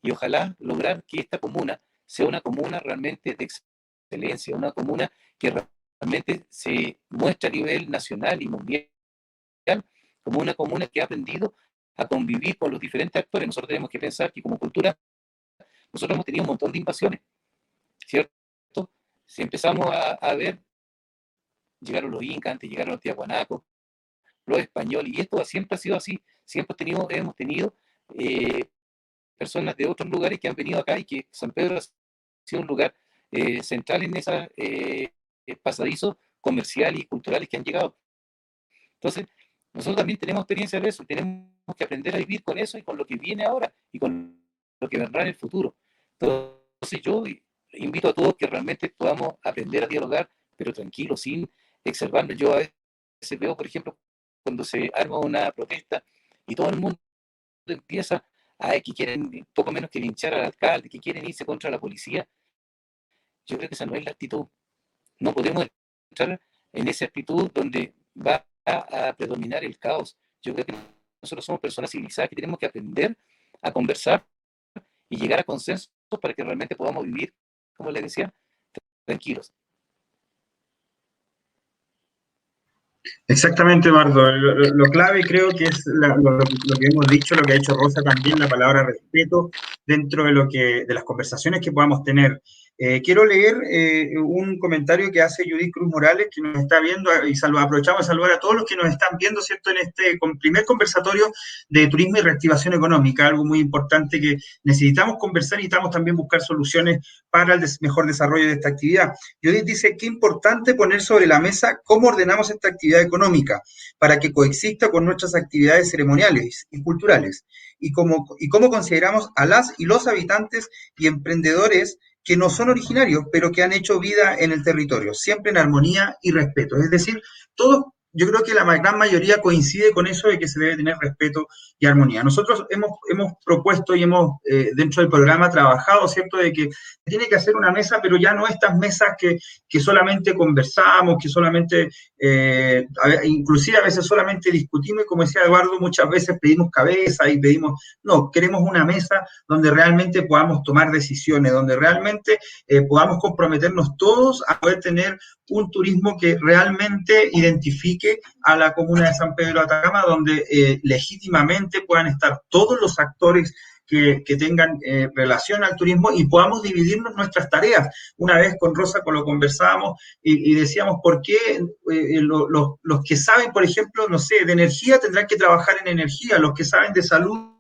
y ojalá lograr que esta comuna sea una comuna realmente de excelencia, una comuna que realmente se muestre a nivel nacional y mundial como una comuna que ha aprendido a convivir con los diferentes actores. Nosotros tenemos que pensar que como cultura nosotros hemos tenido un montón de invasiones, ¿cierto? Si empezamos a ver, llegaron los incas, antes llegaron los tiahuanacos, los españoles, y esto siempre ha sido así, siempre hemos tenido personas de otros lugares que han venido acá y que San Pedro ha sido un lugar central en esos pasadizos comerciales y culturales que han llegado. Entonces, nosotros también tenemos experiencia de eso, tenemos que aprender a vivir con eso y con lo que viene ahora y con lo que vendrá en el futuro. Entonces, yo invito a todos que realmente podamos aprender a dialogar, pero tranquilo, sin exacerbarnos. Yo a veces veo, por ejemplo, cuando se arma una protesta y todo el mundo empieza a que quieren poco menos que linchar al alcalde, que quieren irse contra la policía. Yo creo que esa no es la actitud. No podemos entrar en esa actitud donde va a predominar el caos. Yo creo que nosotros somos personas civilizadas que tenemos que aprender a conversar y llegar a consensos para que realmente podamos vivir, como les decía, tranquilos. Exactamente, Eduardo. Lo clave creo que es lo que hemos dicho, lo que ha hecho Rosa también, la palabra respeto dentro de las conversaciones que podamos tener. Quiero leer un comentario que hace Judith Cruz Morales, que nos está viendo, y aprovechamos de saludar a todos los que nos están viendo, ¿cierto?, en este primer conversatorio de turismo y reactivación económica, algo muy importante que necesitamos conversar y necesitamos también buscar soluciones para el mejor desarrollo de esta actividad. Judith dice, qué importante poner sobre la mesa cómo ordenamos esta actividad económica para que coexista con nuestras actividades ceremoniales y culturales y cómo consideramos a las y los habitantes y emprendedores que no son originarios, pero que han hecho vida en el territorio, siempre en armonía y respeto. Es decir, todos, yo creo que la gran mayoría coincide con eso de que se debe tener respeto y armonía. Nosotros hemos propuesto y hemos dentro del programa trabajado, ¿cierto?, de que tiene que hacer una mesa, pero ya no estas mesas que solamente conversamos, que solamente, inclusive a veces solamente discutimos y como decía Eduardo, muchas veces pedimos cabeza y pedimos, no, queremos una mesa donde realmente podamos tomar decisiones, donde realmente podamos comprometernos todos a poder tener un turismo que realmente identifique a la comuna de San Pedro de Atacama, donde legítimamente puedan estar todos los actores que tengan relación al turismo y podamos dividirnos nuestras tareas. Una vez con Rosa lo conversábamos y decíamos por qué los que saben, por ejemplo, no sé, de energía tendrán que trabajar en energía, los que saben de salud,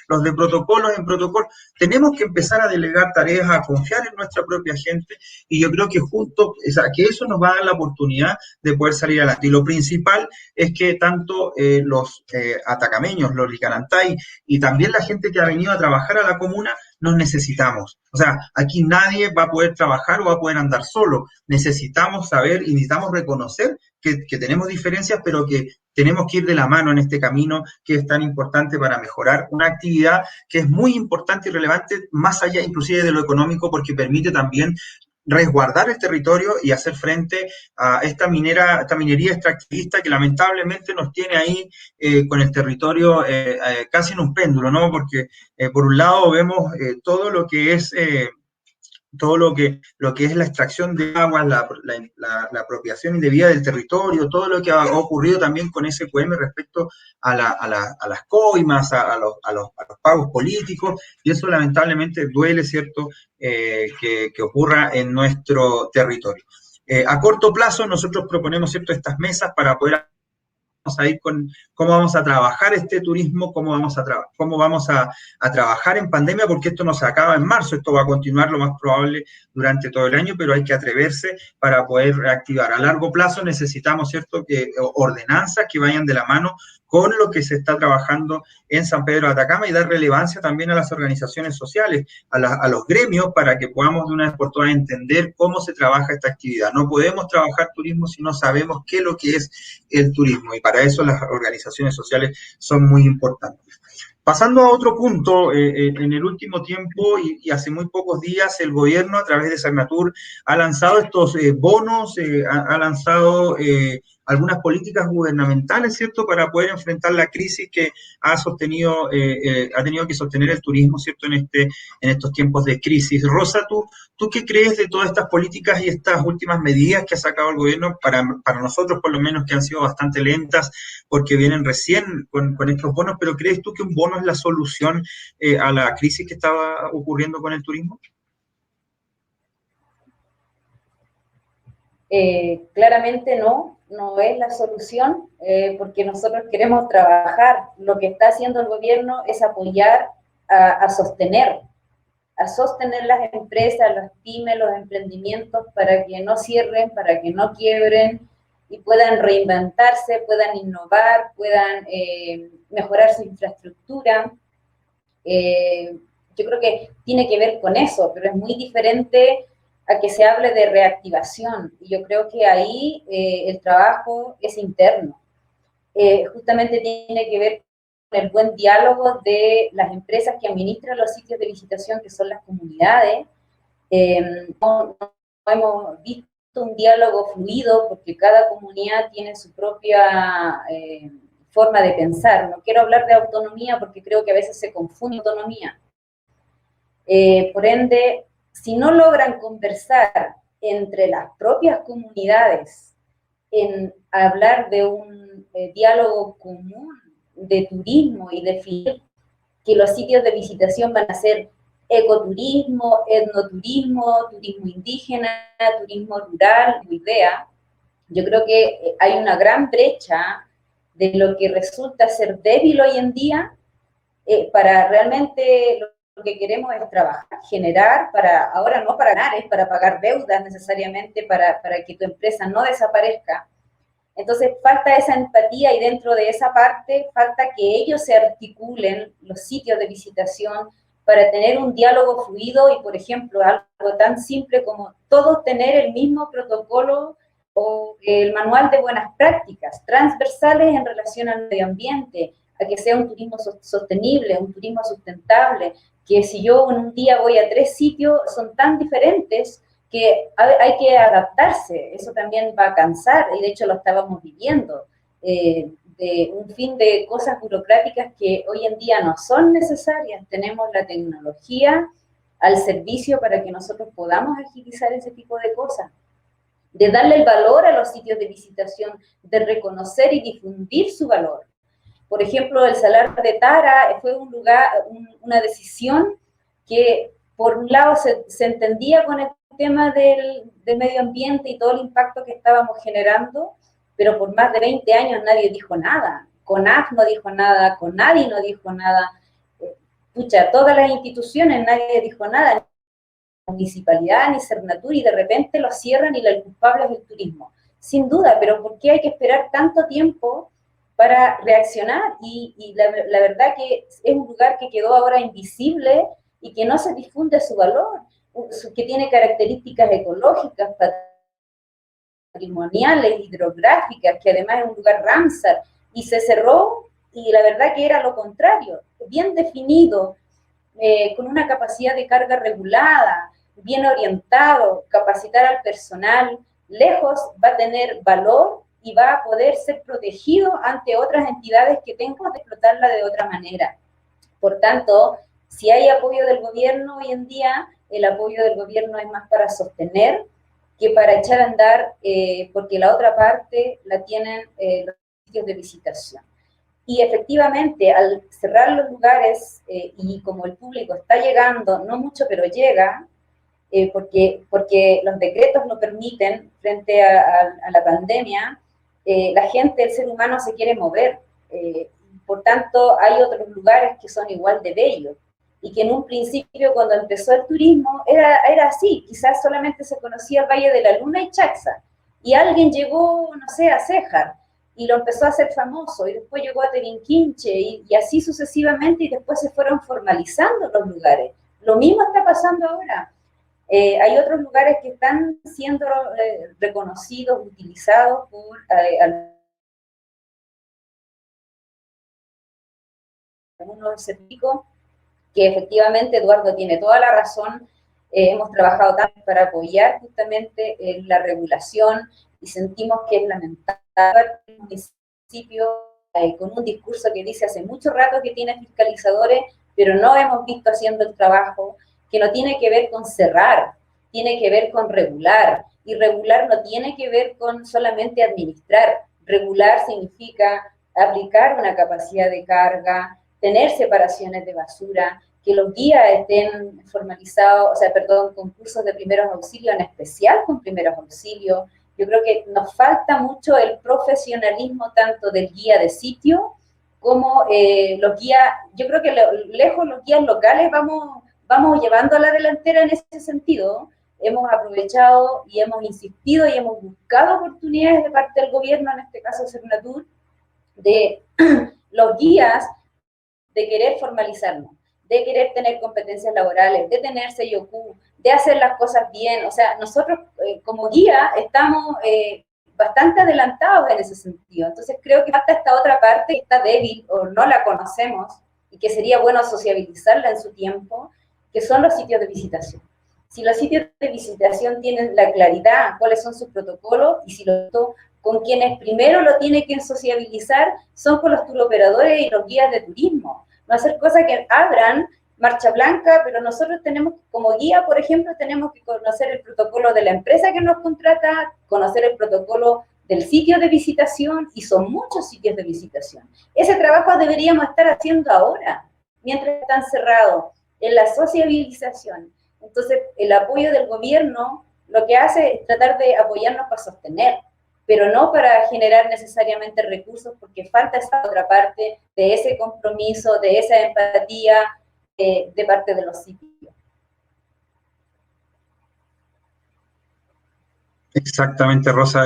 los de protocolos en protocolo, tenemos que empezar a delegar tareas, a confiar en nuestra propia gente y yo creo que juntos, o sea, que eso nos va a dar la oportunidad de poder salir adelante. Y lo principal es que tanto los atacameños, los licanantay y también la gente que ha venido a trabajar a la comuna, nos necesitamos. O sea, aquí nadie va a poder trabajar o va a poder andar solo. Necesitamos saber y necesitamos reconocer que tenemos diferencias, pero que tenemos que ir de la mano en este camino que es tan importante para mejorar una actividad que es muy importante y relevante, más allá inclusive de lo económico, porque permite también resguardar el territorio y hacer frente a esta minería extractivista que lamentablemente nos tiene ahí con el territorio casi en un péndulo, ¿no? Porque por un lado vemos todo lo que es todo lo que es la extracción de aguas, la apropiación indebida del territorio, todo lo que ha ocurrido también con SQM respecto a las coimas, a los pagos políticos, y eso lamentablemente duele, ¿cierto?, que ocurra en nuestro territorio. A corto plazo nosotros proponemos, ¿cierto?, estas mesas para poder a ir con cómo vamos a trabajar este turismo, cómo vamos a trabajar en pandemia, porque esto no se acaba en marzo, esto va a continuar lo más probable durante todo el año, pero hay que atreverse para poder reactivar. A largo plazo necesitamos, ¿cierto?, que ordenanzas que vayan de la mano con lo que se está trabajando en San Pedro de Atacama y dar relevancia también a las organizaciones sociales, a los gremios, para que podamos de una vez por todas entender cómo se trabaja esta actividad. No podemos trabajar turismo si no sabemos qué es lo que es el turismo, y para eso las organizaciones sociales son muy importantes. Pasando a otro punto, en el último tiempo y hace muy pocos días, el gobierno a través de Sagnatur ha lanzado estos bonos, ha lanzado algunas políticas gubernamentales, ¿cierto?, para poder enfrentar la crisis que ha tenido que sostener el turismo, ¿cierto?, en estos tiempos de crisis. Rosa, ¿tú qué crees de todas estas políticas y estas últimas medidas que ha sacado el gobierno para nosotros, por lo menos, que han sido bastante lentas porque vienen recién con estos bonos, pero crees tú que un bono es la solución a la crisis que estaba ocurriendo con el turismo? Claramente no es la solución, porque nosotros queremos trabajar. Lo que está haciendo el gobierno es apoyar a sostener las empresas, las pymes, los emprendimientos, para que no cierren, para que no quiebren y puedan reinventarse, puedan innovar, puedan mejorar su infraestructura. Yo creo que tiene que ver con eso, pero es muy diferente a que se hable de reactivación. Y yo creo que ahí el trabajo es interno. Justamente tiene que ver con el buen diálogo de las empresas que administran los sitios de visitación, que son las comunidades. No hemos visto un diálogo fluido porque cada comunidad tiene su propia forma de pensar. No quiero hablar de autonomía porque creo que a veces se confunde autonomía. Por ende, si no logran conversar entre las propias comunidades en hablar de un diálogo común de turismo y definir que los sitios de visitación van a ser ecoturismo, etnoturismo, turismo indígena, turismo rural, idea, yo creo que hay una gran brecha de lo que resulta ser débil hoy en día para realmente lo que queremos es trabajar, generar, ahora no para ganar, es para pagar deudas necesariamente, para que tu empresa no desaparezca. Entonces falta esa empatía y dentro de esa parte falta que ellos se articulen los sitios de visitación para tener un diálogo fluido y, por ejemplo, algo tan simple como todos tener el mismo protocolo o el manual de buenas prácticas transversales en relación al medio ambiente, a que sea un turismo sostenible, un turismo sustentable, que si yo en un día voy a 3 sitios, son tan diferentes que hay que adaptarse, eso también va a cansar, y de hecho lo estábamos viviendo, de un fin de cosas burocráticas que hoy en día no son necesarias. Tenemos la tecnología al servicio para que nosotros podamos agilizar ese tipo de cosas, de darle el valor a los sitios de visitación, de reconocer y difundir su valor. Por ejemplo, el Salar de Tara fue un lugar, una decisión que por un lado se entendía con el tema del medio ambiente y todo el impacto que estábamos generando, pero por más de 20 años nadie dijo nada. CONAF no dijo nada, CONADI no dijo nada, pucha, todas las instituciones nadie dijo nada, ni municipalidad, ni Cernatur, y de repente lo cierran y el culpable es el turismo. Sin duda, pero ¿por qué hay que esperar tanto tiempo para reaccionar? Y la verdad que es un lugar que quedó ahora invisible y que no se difunde su valor, que tiene características ecológicas, patrimoniales, hidrográficas, que además es un lugar Ramsar, y se cerró, y la verdad que era lo contrario, bien definido, con una capacidad de carga regulada, bien orientado, capacitar al personal, lejos va a tener valor y va a poder ser protegido ante otras entidades que tengan que explotarla de otra manera. Por tanto, si hay apoyo del gobierno hoy en día, el apoyo del gobierno es más para sostener que para echar a andar, porque la otra parte la tienen los sitios de visitación. Y efectivamente, al cerrar los lugares y como el público está llegando, no mucho, pero llega, porque los decretos lo permiten frente a la pandemia, la gente, el ser humano se quiere mover. Por tanto, hay otros lugares que son igual de bellos y que en un principio, cuando empezó el turismo, era así. Quizás solamente se conocía el Valle de la Luna y Chaxa. Y alguien llegó, no sé, a Céjar y lo empezó a hacer famoso, y después llegó a Terinquinche, y así sucesivamente, y después se fueron formalizando los lugares. Lo mismo está pasando ahora. Hay otros lugares que están siendo reconocidos, utilizados por algunos escépticos, que efectivamente Eduardo tiene toda la razón. Hemos trabajado tanto para apoyar justamente la regulación y sentimos que es lamentable el municipio con un discurso que dice hace mucho rato que tiene fiscalizadores, pero no hemos visto haciendo el trabajo, que no tiene que ver con cerrar, tiene que ver con regular, y regular no tiene que ver con solamente administrar. Regular significa aplicar una capacidad de carga, tener separaciones de basura, que los guías estén formalizados, o sea, perdón, con cursos de primeros auxilios, en especial con primeros auxilios. Yo creo que nos falta mucho el profesionalismo tanto del guía de sitio como los guías. Yo creo que lejos los guías locales vamos llevando a la delantera en ese sentido. Hemos aprovechado y hemos insistido y hemos buscado oportunidades de parte del gobierno, en este caso Cernatur, de los guías, de querer formalizarnos, de querer tener competencias laborales, de tener sello Q, de hacer las cosas bien. O sea, nosotros como guía estamos bastante adelantados en ese sentido. Entonces creo que falta esta otra parte que está débil o no la conocemos y que sería bueno sociabilizarla en su tiempo, que son los sitios de visitación. Si los sitios de visitación tienen la claridad, cuáles son sus protocolos, y si con quienes primero lo tiene que sociabilizar son con los turoperadores y los guías de turismo. No hacer cosas que abran marcha blanca, pero nosotros tenemos, como guía, por ejemplo, tenemos que conocer el protocolo de la empresa que nos contrata, conocer el protocolo del sitio de visitación, y son muchos sitios de visitación. Ese trabajo deberíamos estar haciendo ahora, mientras están cerrados, en la sociabilización. Entonces, el apoyo del gobierno lo que hace es tratar de apoyarnos para sostener, pero no para generar necesariamente recursos, porque falta esa otra parte de ese compromiso, de esa empatía de parte de los sitios. Exactamente, Rosa.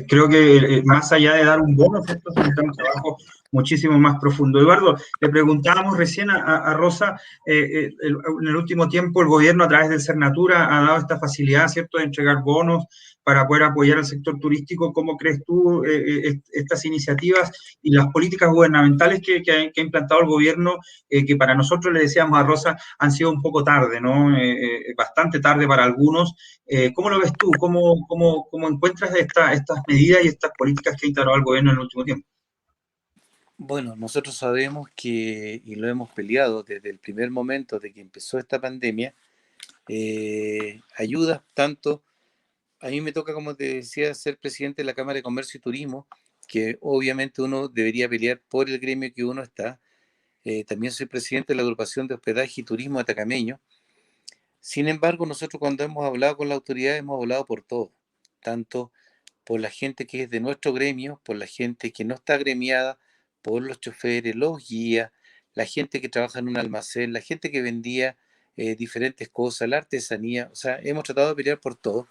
Creo que más allá de dar un bono, ¿cierto? Es un trabajo muchísimo más profundo. Eduardo, le preguntábamos recién a Rosa, en el último tiempo el gobierno a través del Cernatura ha dado esta facilidad, ¿cierto?, de entregar bonos para poder apoyar al sector turístico. ¿Cómo crees tú estas iniciativas y las políticas gubernamentales que ha implantado el gobierno, que para nosotros, le decíamos a Rosa, han sido un poco tarde, ¿no? Bastante tarde para algunos. ¿Cómo lo ves tú? ¿Cómo encuentras estas medidas y estas políticas que ha instaurado el gobierno en el último tiempo? Bueno, nosotros sabemos que, y lo hemos peleado desde el primer momento de que empezó esta pandemia, ayudas tanto, a mí me toca, como te decía, ser presidente de la Cámara de Comercio y Turismo, que obviamente uno debería pelear por el gremio que uno está. También soy presidente de la Agrupación de Hospedaje y Turismo Atacameño. Sin embargo, nosotros cuando hemos hablado con la autoridad hemos hablado por todo, tanto por la gente que es de nuestro gremio, por la gente que no está gremiada, por los choferes, los guías, la gente que trabaja en un almacén, la gente que vendía diferentes cosas, la artesanía. O sea, hemos tratado de pelear por todo,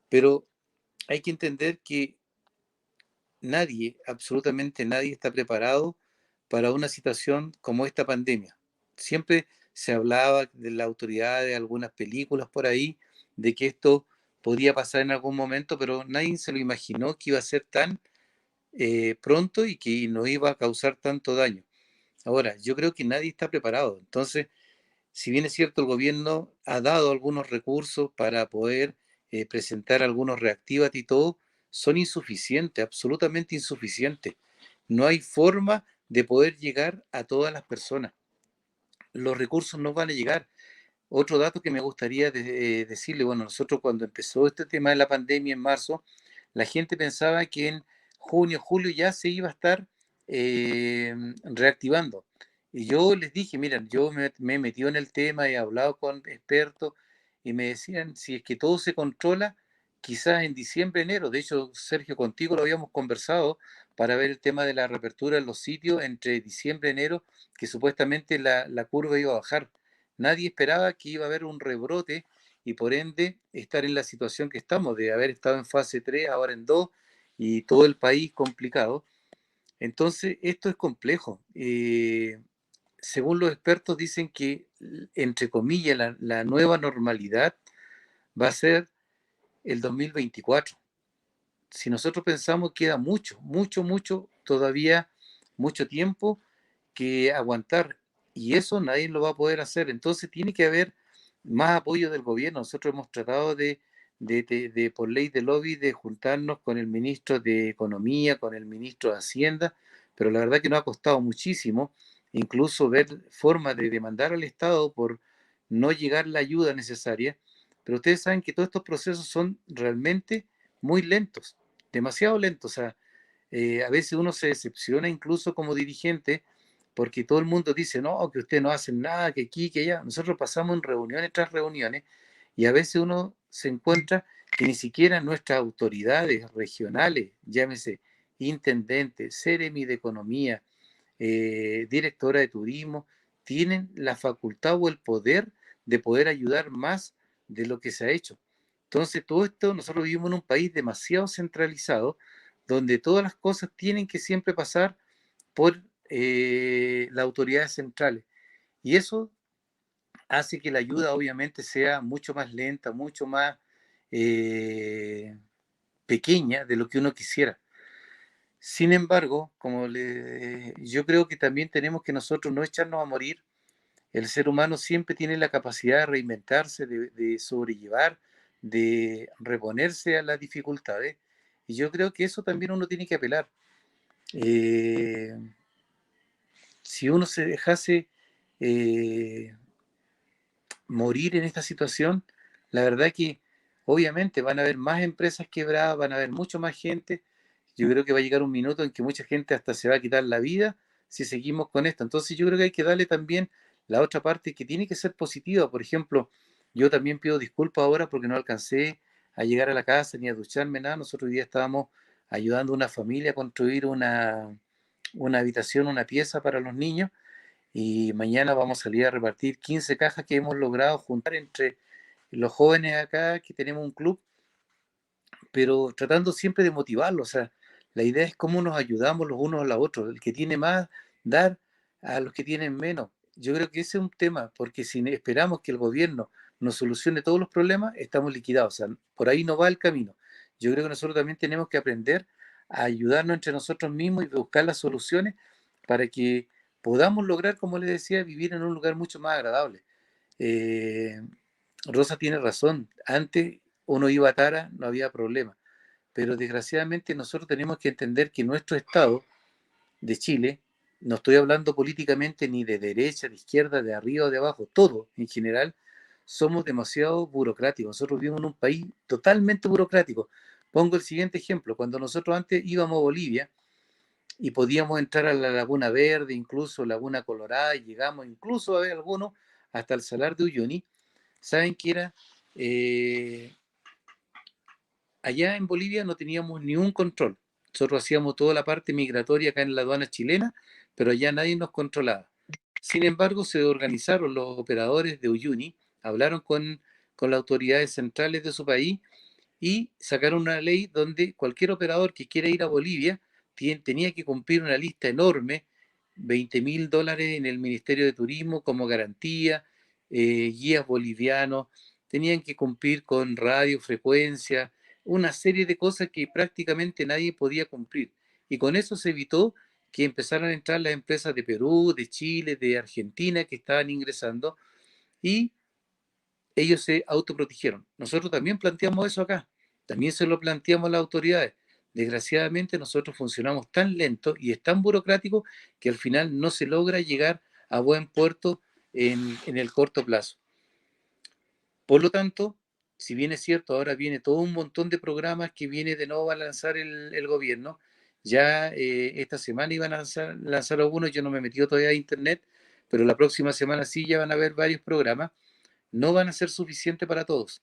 pero hay que entender que nadie, absolutamente nadie, está preparado para una situación como esta pandemia. Siempre se hablaba de la autoridad, de algunas películas por ahí, de que esto podría pasar en algún momento, pero nadie se lo imaginó que iba a ser tan pronto y que nos iba a causar tanto daño. Ahora, yo creo que nadie está preparado. Entonces, si bien es cierto, el gobierno ha dado algunos recursos para poder presentar algunos reactivos y todo, son insuficientes, absolutamente insuficientes. No hay forma de poder llegar a todas las personas. Los recursos no van a llegar. Otro dato que me gustaría decirle, bueno, nosotros cuando empezó este tema de la pandemia en marzo, la gente pensaba que en junio, julio ya se iba a estar reactivando. Y yo les dije, miren, yo me he metido en el tema, he hablado con expertos y me decían, si es que todo se controla, quizás en diciembre, enero. De hecho, Sergio, contigo lo habíamos conversado para ver el tema de la reapertura en los sitios entre diciembre y enero, que supuestamente la curva iba a bajar. Nadie esperaba que iba a haber un rebrote y por ende estar en la situación que estamos, de haber estado en fase 3 ahora en 2 y todo el país complicado. Entonces, esto es complejo. Según los expertos dicen que, entre comillas, la nueva normalidad va a ser el 2024. Si nosotros pensamos, queda mucho, mucho, mucho, todavía mucho tiempo que aguantar y eso nadie lo va a poder hacer. Entonces tiene que haber más apoyo del gobierno. Nosotros hemos tratado de por ley de lobby, de juntarnos con el ministro de Economía, con el ministro de Hacienda, pero la verdad que nos ha costado muchísimo, incluso ver formas de demandar al Estado por no llegar la ayuda necesaria. Pero ustedes saben que todos estos procesos son realmente muy lentos, demasiado lentos. O sea, a veces uno se decepciona incluso como dirigente porque todo el mundo dice, no, que ustedes no hacen nada, que aquí, que allá. Nosotros pasamos en reuniones tras reuniones y a veces uno se encuentra que ni siquiera nuestras autoridades regionales, llámese intendente, Seremi de Economía, directora de turismo, tienen la facultad o el poder de poder ayudar más de lo que se ha hecho. Entonces, todo esto, nosotros vivimos en un país demasiado centralizado, donde todas las cosas tienen que siempre pasar por las autoridades centrales. Y eso hace que la ayuda obviamente sea mucho más lenta, mucho más eh, pequeña de lo que uno quisiera. Sin embargo, yo creo que también tenemos que nosotros no echarnos a morir. El ser humano siempre tiene la capacidad de reinventarse, de sobrellevar, de reponerse a las dificultades. Y yo creo que eso también uno tiene que apelar. Eh, si uno se dejase eh, morir en esta situación, la verdad que obviamente van a haber más empresas quebradas, van a haber mucho más gente. Yo creo que va a llegar un minuto en que mucha gente hasta se va a quitar la vida si seguimos con esto. Entonces yo creo que hay que darle también la otra parte que tiene que ser positiva. Por ejemplo, yo también pido disculpas ahora porque no alcancé a llegar a la casa ni a ducharme nada. Nosotros hoy día estábamos ayudando a una familia a construir una habitación, una pieza para los niños y mañana vamos a salir a repartir 15 cajas que hemos logrado juntar entre los jóvenes acá, que tenemos un club, pero tratando siempre de motivarlos. O sea, la idea es cómo nos ayudamos los unos a los otros. El que tiene más, dar a los que tienen menos. Yo creo que ese es un tema, porque si esperamos que el gobierno nos solucione todos los problemas, estamos liquidados. O sea, por ahí no va el camino. Yo creo que nosotros también tenemos que aprender a ayudarnos entre nosotros mismos y buscar las soluciones para que podamos lograr, como les decía, vivir en un lugar mucho más agradable. Eh, Rosa tiene razón. Antes uno iba a Tara, no había problema. Pero desgraciadamente nosotros tenemos que entender que nuestro Estado de Chile, no estoy hablando políticamente ni de derecha, de izquierda, de arriba o de abajo, todo en general, somos demasiado burocráticos. Nosotros vivimos en un país totalmente burocrático. Pongo el siguiente ejemplo. Cuando nosotros antes íbamos a Bolivia y podíamos entrar a la Laguna Verde, incluso Laguna Colorada, y llegamos incluso a ver algunos hasta el Salar de Uyuni, saben que era allá en Bolivia no teníamos ni un control. Nosotros hacíamos toda la parte migratoria acá en la aduana chilena, pero allá nadie nos controlaba. Sin embargo, se organizaron los operadores de Uyuni, hablaron con las autoridades centrales de su país y sacaron una ley donde cualquier operador que quiera ir a Bolivia tenía que cumplir una lista enorme, $20.000 en el Ministerio de Turismo como garantía, guías bolivianos, tenían que cumplir con radio, frecuencia, una serie de cosas que prácticamente nadie podía cumplir. Y con eso se evitó que empezaran a entrar las empresas de Perú, de Chile, de Argentina que estaban ingresando y ellos se autoprotegieron. Nosotros también planteamos eso acá, también se lo planteamos a las autoridades. Desgraciadamente nosotros funcionamos tan lento y es tan burocrático que al final no se logra llegar a buen puerto en el corto plazo. Por lo tanto, si bien es cierto, ahora viene todo un montón de programas que viene de nuevo a lanzar el gobierno, ya esta semana iban a lanzar algunos, yo no me he metido todavía a internet, pero la próxima semana sí ya van a haber varios programas, no van a ser suficientes para todos.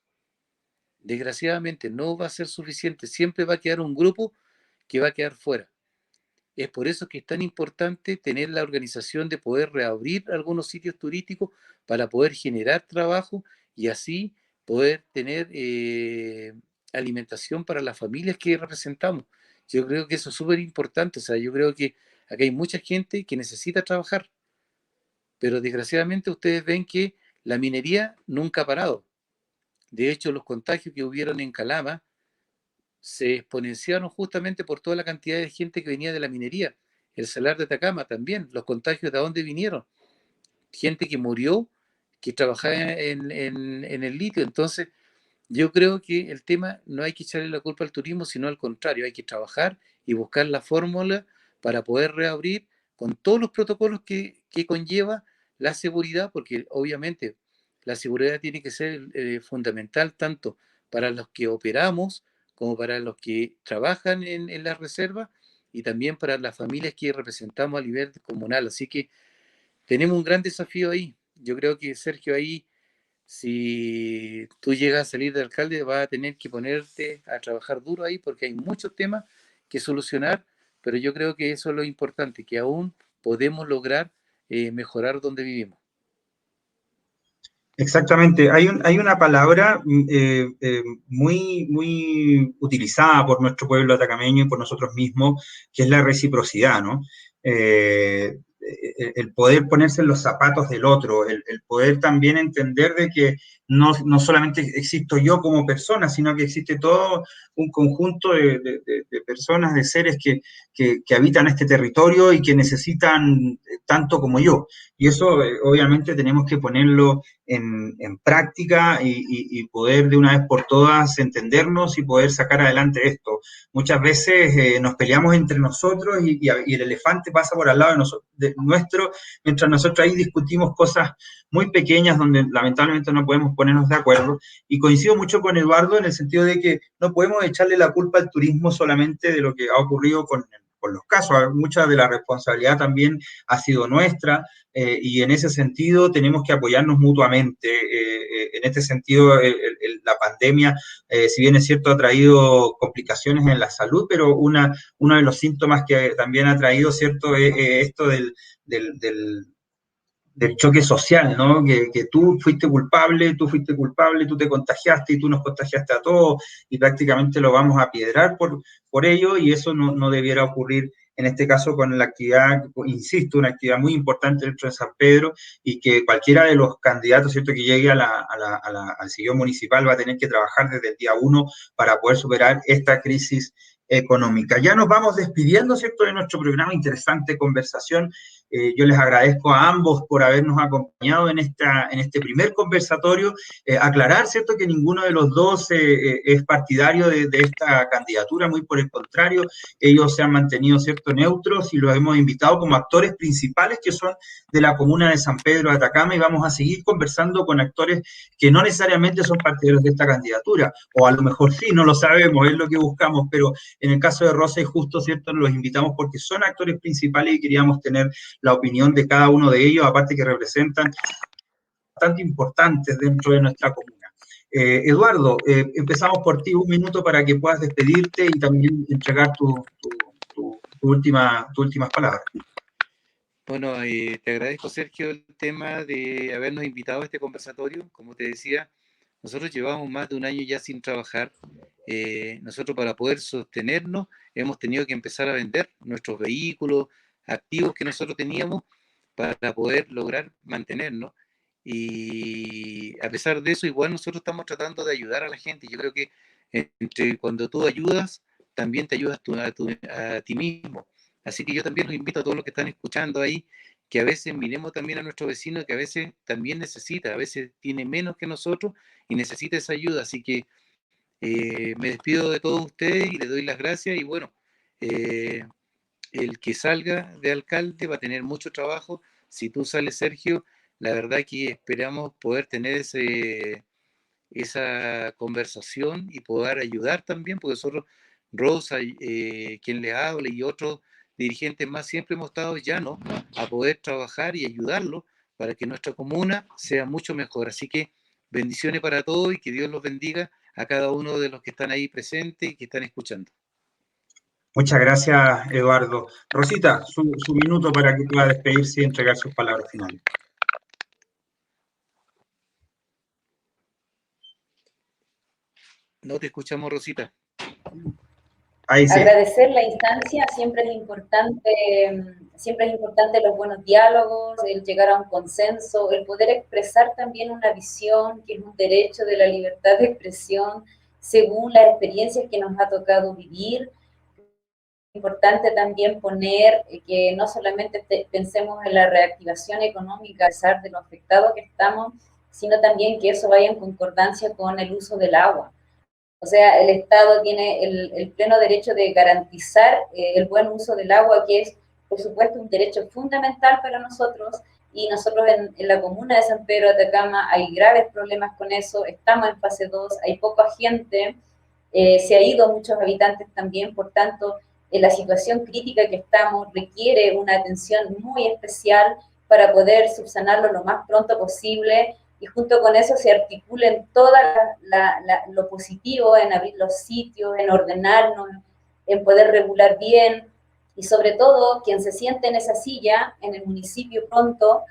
Desgraciadamente no va a ser suficiente, siempre va a quedar un grupo que va a quedar fuera. Es por eso que es tan importante tener la organización de poder reabrir algunos sitios turísticos para poder generar trabajo y así poder tener alimentación para las familias que representamos. Yo creo que eso es súper importante. O sea, yo creo que acá hay mucha gente que necesita trabajar, pero desgraciadamente ustedes ven que la minería nunca ha parado. De hecho, los contagios que hubieron en Calama se exponenciaron justamente por toda la cantidad de gente que venía de la minería. El Salar de Atacama también, los contagios de dónde vinieron. Gente que murió, que trabajaba en el litio. Entonces, yo creo que el tema no hay que echarle la culpa al turismo, sino al contrario, hay que trabajar y buscar la fórmula para poder reabrir con todos los protocolos que conlleva la seguridad, porque obviamente la seguridad tiene que ser fundamental tanto para los que operamos como para los que trabajan en la reserva y también para las familias que representamos a nivel comunal. Así que tenemos un gran desafío ahí. Yo creo que Sergio ahí si tú llegas a salir de alcalde, vas a tener que ponerte a trabajar duro ahí porque hay muchos temas que solucionar, pero yo creo que eso es lo importante, que aún podemos lograr mejorar donde vivimos. Exactamente. Hay una palabra muy utilizada por nuestro pueblo atacameño y por nosotros mismos, que es la reciprocidad, ¿no? El poder ponerse en los zapatos del otro, el poder también entender de que no solamente existo yo como persona, sino que existe todo un conjunto de personas, de seres que habitan este territorio y que necesitan tanto como yo. Y eso obviamente tenemos que ponerlo en práctica y poder de una vez por todas entendernos y poder sacar adelante esto. Muchas veces nos peleamos entre nosotros y el elefante pasa por al lado de nuestro, mientras nosotros ahí discutimos cosas muy pequeñas donde lamentablemente no podemos ponernos de acuerdo. Y coincido mucho con Eduardo en el sentido de que no podemos echarle la culpa al turismo solamente de lo que ha ocurrido con los casos. Mucha de la responsabilidad también ha sido nuestra. Y en ese sentido tenemos que apoyarnos mutuamente. En este sentido, la pandemia, si bien es cierto, ha traído complicaciones en la salud, pero uno de los síntomas que también ha traído, ¿cierto?, esto del choque social, ¿no? Que tú fuiste culpable, tú te contagiaste y tú nos contagiaste a todos y prácticamente lo vamos a piedrar por ello y eso no debiera ocurrir en este caso con la actividad, insisto, una actividad muy importante dentro de San Pedro y que cualquiera de los candidatos, ¿cierto?, que llegue al sillón municipal va a tener que trabajar desde el día 1 para poder superar esta crisis económica. Ya nos vamos despidiendo, ¿cierto?, de nuestro programa, interesante conversación. Yo les agradezco a ambos por habernos acompañado en este primer conversatorio. Aclarar, ¿cierto?, que ninguno de los dos es partidario de esta candidatura, muy por el contrario, ellos se han mantenido, ¿cierto?, neutros y los hemos invitado como actores principales que son de la comuna de San Pedro de Atacama y vamos a seguir conversando con actores que no necesariamente son partidarios de esta candidatura, o a lo mejor sí, no lo sabemos, es lo que buscamos, pero en el caso de Rosa y Justo, ¿cierto?, los invitamos porque son actores principales y queríamos tener la opinión de cada uno de ellos, aparte que representan bastante importantes dentro de nuestra comuna. Eduardo, empezamos por ti, un minuto para que puedas despedirte y también entregar últimas palabras. Bueno, te agradezco, Sergio, el tema de habernos invitado a este conversatorio. Como te decía, nosotros llevamos más de un año ya sin trabajar. Nosotros para poder sostenernos hemos tenido que empezar a vender nuestros vehículos, activos que nosotros teníamos para poder lograr mantenernos. Y a pesar de eso, igual nosotros estamos tratando de ayudar a la gente. Yo creo que entre cuando tú ayudas, también te ayudas a ti mismo. Así que yo también los invito a todos los que están escuchando ahí, que a veces miremos también a nuestro vecino, que a veces también necesita, a veces tiene menos que nosotros y necesita esa ayuda. Así que me despido de todos ustedes y les doy las gracias. Y bueno, eh, el que salga de alcalde va a tener mucho trabajo. Si tú sales, Sergio, la verdad que esperamos poder tener esa conversación y poder ayudar también, porque nosotros, Rosa, quien le habla y otros dirigentes más, siempre hemos estado llanos a poder trabajar y ayudarlo para que nuestra comuna sea mucho mejor. Así que bendiciones para todos y que Dios los bendiga a cada uno de los que están ahí presentes y que están escuchando. Muchas gracias, Eduardo. Rosita, su minuto para que pueda despedirse y entregar sus palabras finales. No te escuchamos, Rosita. Ahí sí. Agradecer la instancia, siempre es importante los buenos diálogos, el llegar a un consenso, el poder expresar también una visión, que es un derecho de la libertad de expresión, según las experiencias que nos ha tocado vivir. Es importante también poner que no solamente pensemos en la reactivación económica a pesar de lo afectados que estamos, sino también que eso vaya en concordancia con el uso del agua. O sea, el Estado tiene el pleno derecho de garantizar el buen uso del agua, que es, por supuesto, un derecho fundamental para nosotros, y nosotros en la comuna de San Pedro de Atacama hay graves problemas con eso, estamos en fase 2, hay poca gente, se ha ido muchos habitantes también, por tanto, la situación crítica que estamos requiere una atención muy especial para poder subsanarlo lo más pronto posible, y junto con eso se articulen todo lo positivo en abrir los sitios, en ordenarnos, en poder regular bien, y sobre todo quien se siente en esa silla, en el municipio pronto,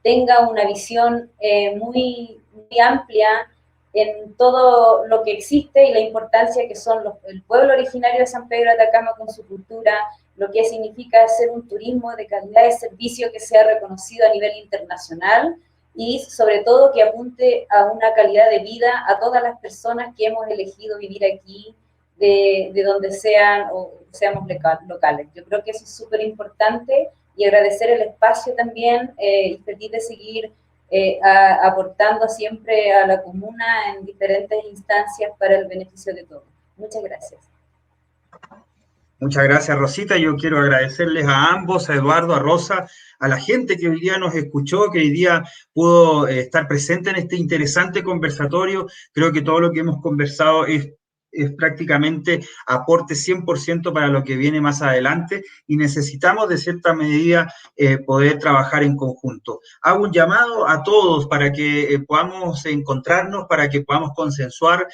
tenga una visión muy, muy amplia en todo lo que existe y la importancia que son el pueblo originario de San Pedro de Atacama con su cultura, lo que significa hacer un turismo de calidad de servicio que sea reconocido a nivel internacional, y sobre todo que apunte a una calidad de vida a todas las personas que hemos elegido vivir aquí, de donde sean o seamos locales. Yo creo que eso es súper importante, y agradecer el espacio también y feliz de seguir aportando siempre a la comuna en diferentes instancias para el beneficio de todos. Muchas gracias. Muchas gracias, Rosita. Yo quiero agradecerles a ambos, a Eduardo, a Rosa, a la gente que hoy día nos escuchó, que hoy día pudo estar presente en este interesante conversatorio. Creo que todo lo que hemos conversado es prácticamente aporte 100% para lo que viene más adelante, y necesitamos de cierta medida poder trabajar en conjunto. Hago un llamado a todos para que podamos encontrarnos, para que podamos consensuar,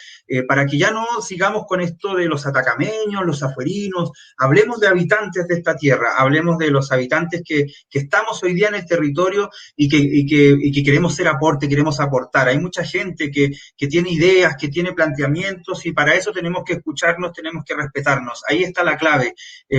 para que ya no sigamos con esto de los atacameños, los afuerinos. Hablemos de habitantes de esta tierra, hablemos de los habitantes que estamos hoy día en el territorio y que queremos ser aporte, queremos aportar. Hay mucha gente que tiene ideas, que tiene planteamientos, y para eso tenemos que escucharnos, tenemos que respetarnos. Ahí está la clave.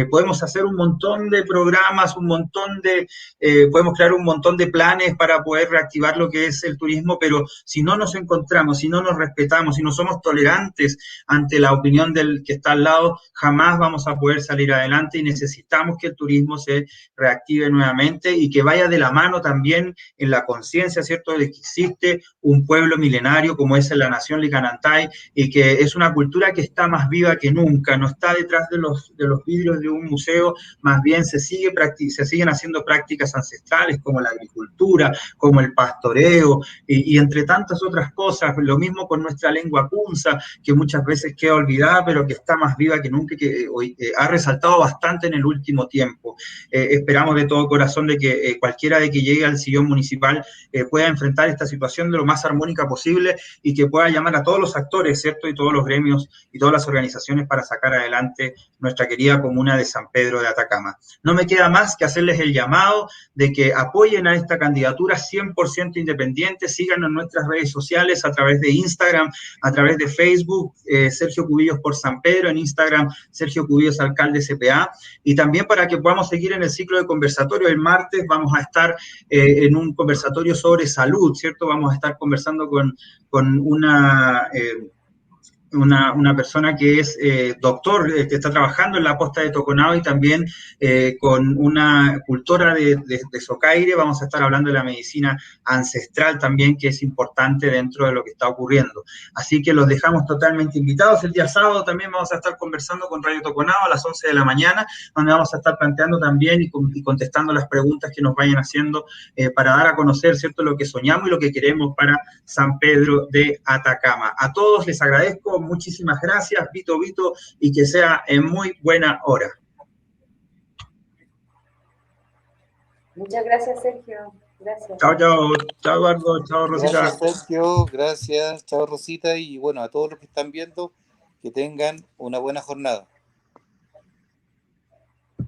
Podemos hacer un montón de programas, podemos crear un montón de planes para poder reactivar lo que es el turismo, pero si no nos encontramos, si no nos respetamos, si no somos tolerantes ante la opinión del que está al lado, jamás vamos a poder salir adelante, y necesitamos que el turismo se reactive nuevamente y que vaya de la mano también en la conciencia, ¿cierto?, de que existe un pueblo milenario como es la nación Licanantay, y que es una cultura que está más viva que nunca, no está detrás de los vidrios de un museo, más bien se siguen haciendo prácticas ancestrales como la agricultura, como el pastoreo, y entre tantas otras cosas. Lo mismo con nuestra lengua punza, que muchas veces queda olvidada, pero que está más viva que nunca, y que hoy ha resaltado bastante en el último tiempo. Esperamos de todo corazón de que cualquiera de que llegue al sillón municipal pueda enfrentar esta situación de lo más armónica posible, y que pueda llamar a todos los actores, ¿cierto?, y todos los gremios y todas las organizaciones para sacar adelante nuestra querida comuna de San Pedro de Atacama. No me queda más que hacerles el llamado de que apoyen a esta candidatura 100% independiente. Síganos en nuestras redes sociales, a través de Instagram, a través de Facebook, Sergio Cubillos por San Pedro, en Instagram, Sergio Cubillos Alcalde CPA, y también para que podamos seguir en el ciclo de conversatorio. El martes vamos a estar en un conversatorio sobre salud, ¿cierto? Vamos a estar conversando con una una persona que es doctor, que está trabajando en la posta de Toconao y también con una cultora de Socaire. Vamos a estar hablando de la medicina ancestral también, que es importante dentro de lo que está ocurriendo. Así que los dejamos totalmente invitados. El día sábado también vamos a estar conversando con Radio Toconao a las 11 de la mañana, donde vamos a estar planteando también y contestando las preguntas que nos vayan haciendo para dar a conocer, ¿cierto?, lo que soñamos y lo que queremos para San Pedro de Atacama. A todos les agradezco, muchísimas gracias, Vito, y que sea en muy buena hora. Muchas gracias, Sergio. Gracias. Chao, Eduardo, chao, Rosita. Gracias, Sergio, gracias, chao, Rosita, y bueno, a todos los que están viendo, que tengan una buena jornada.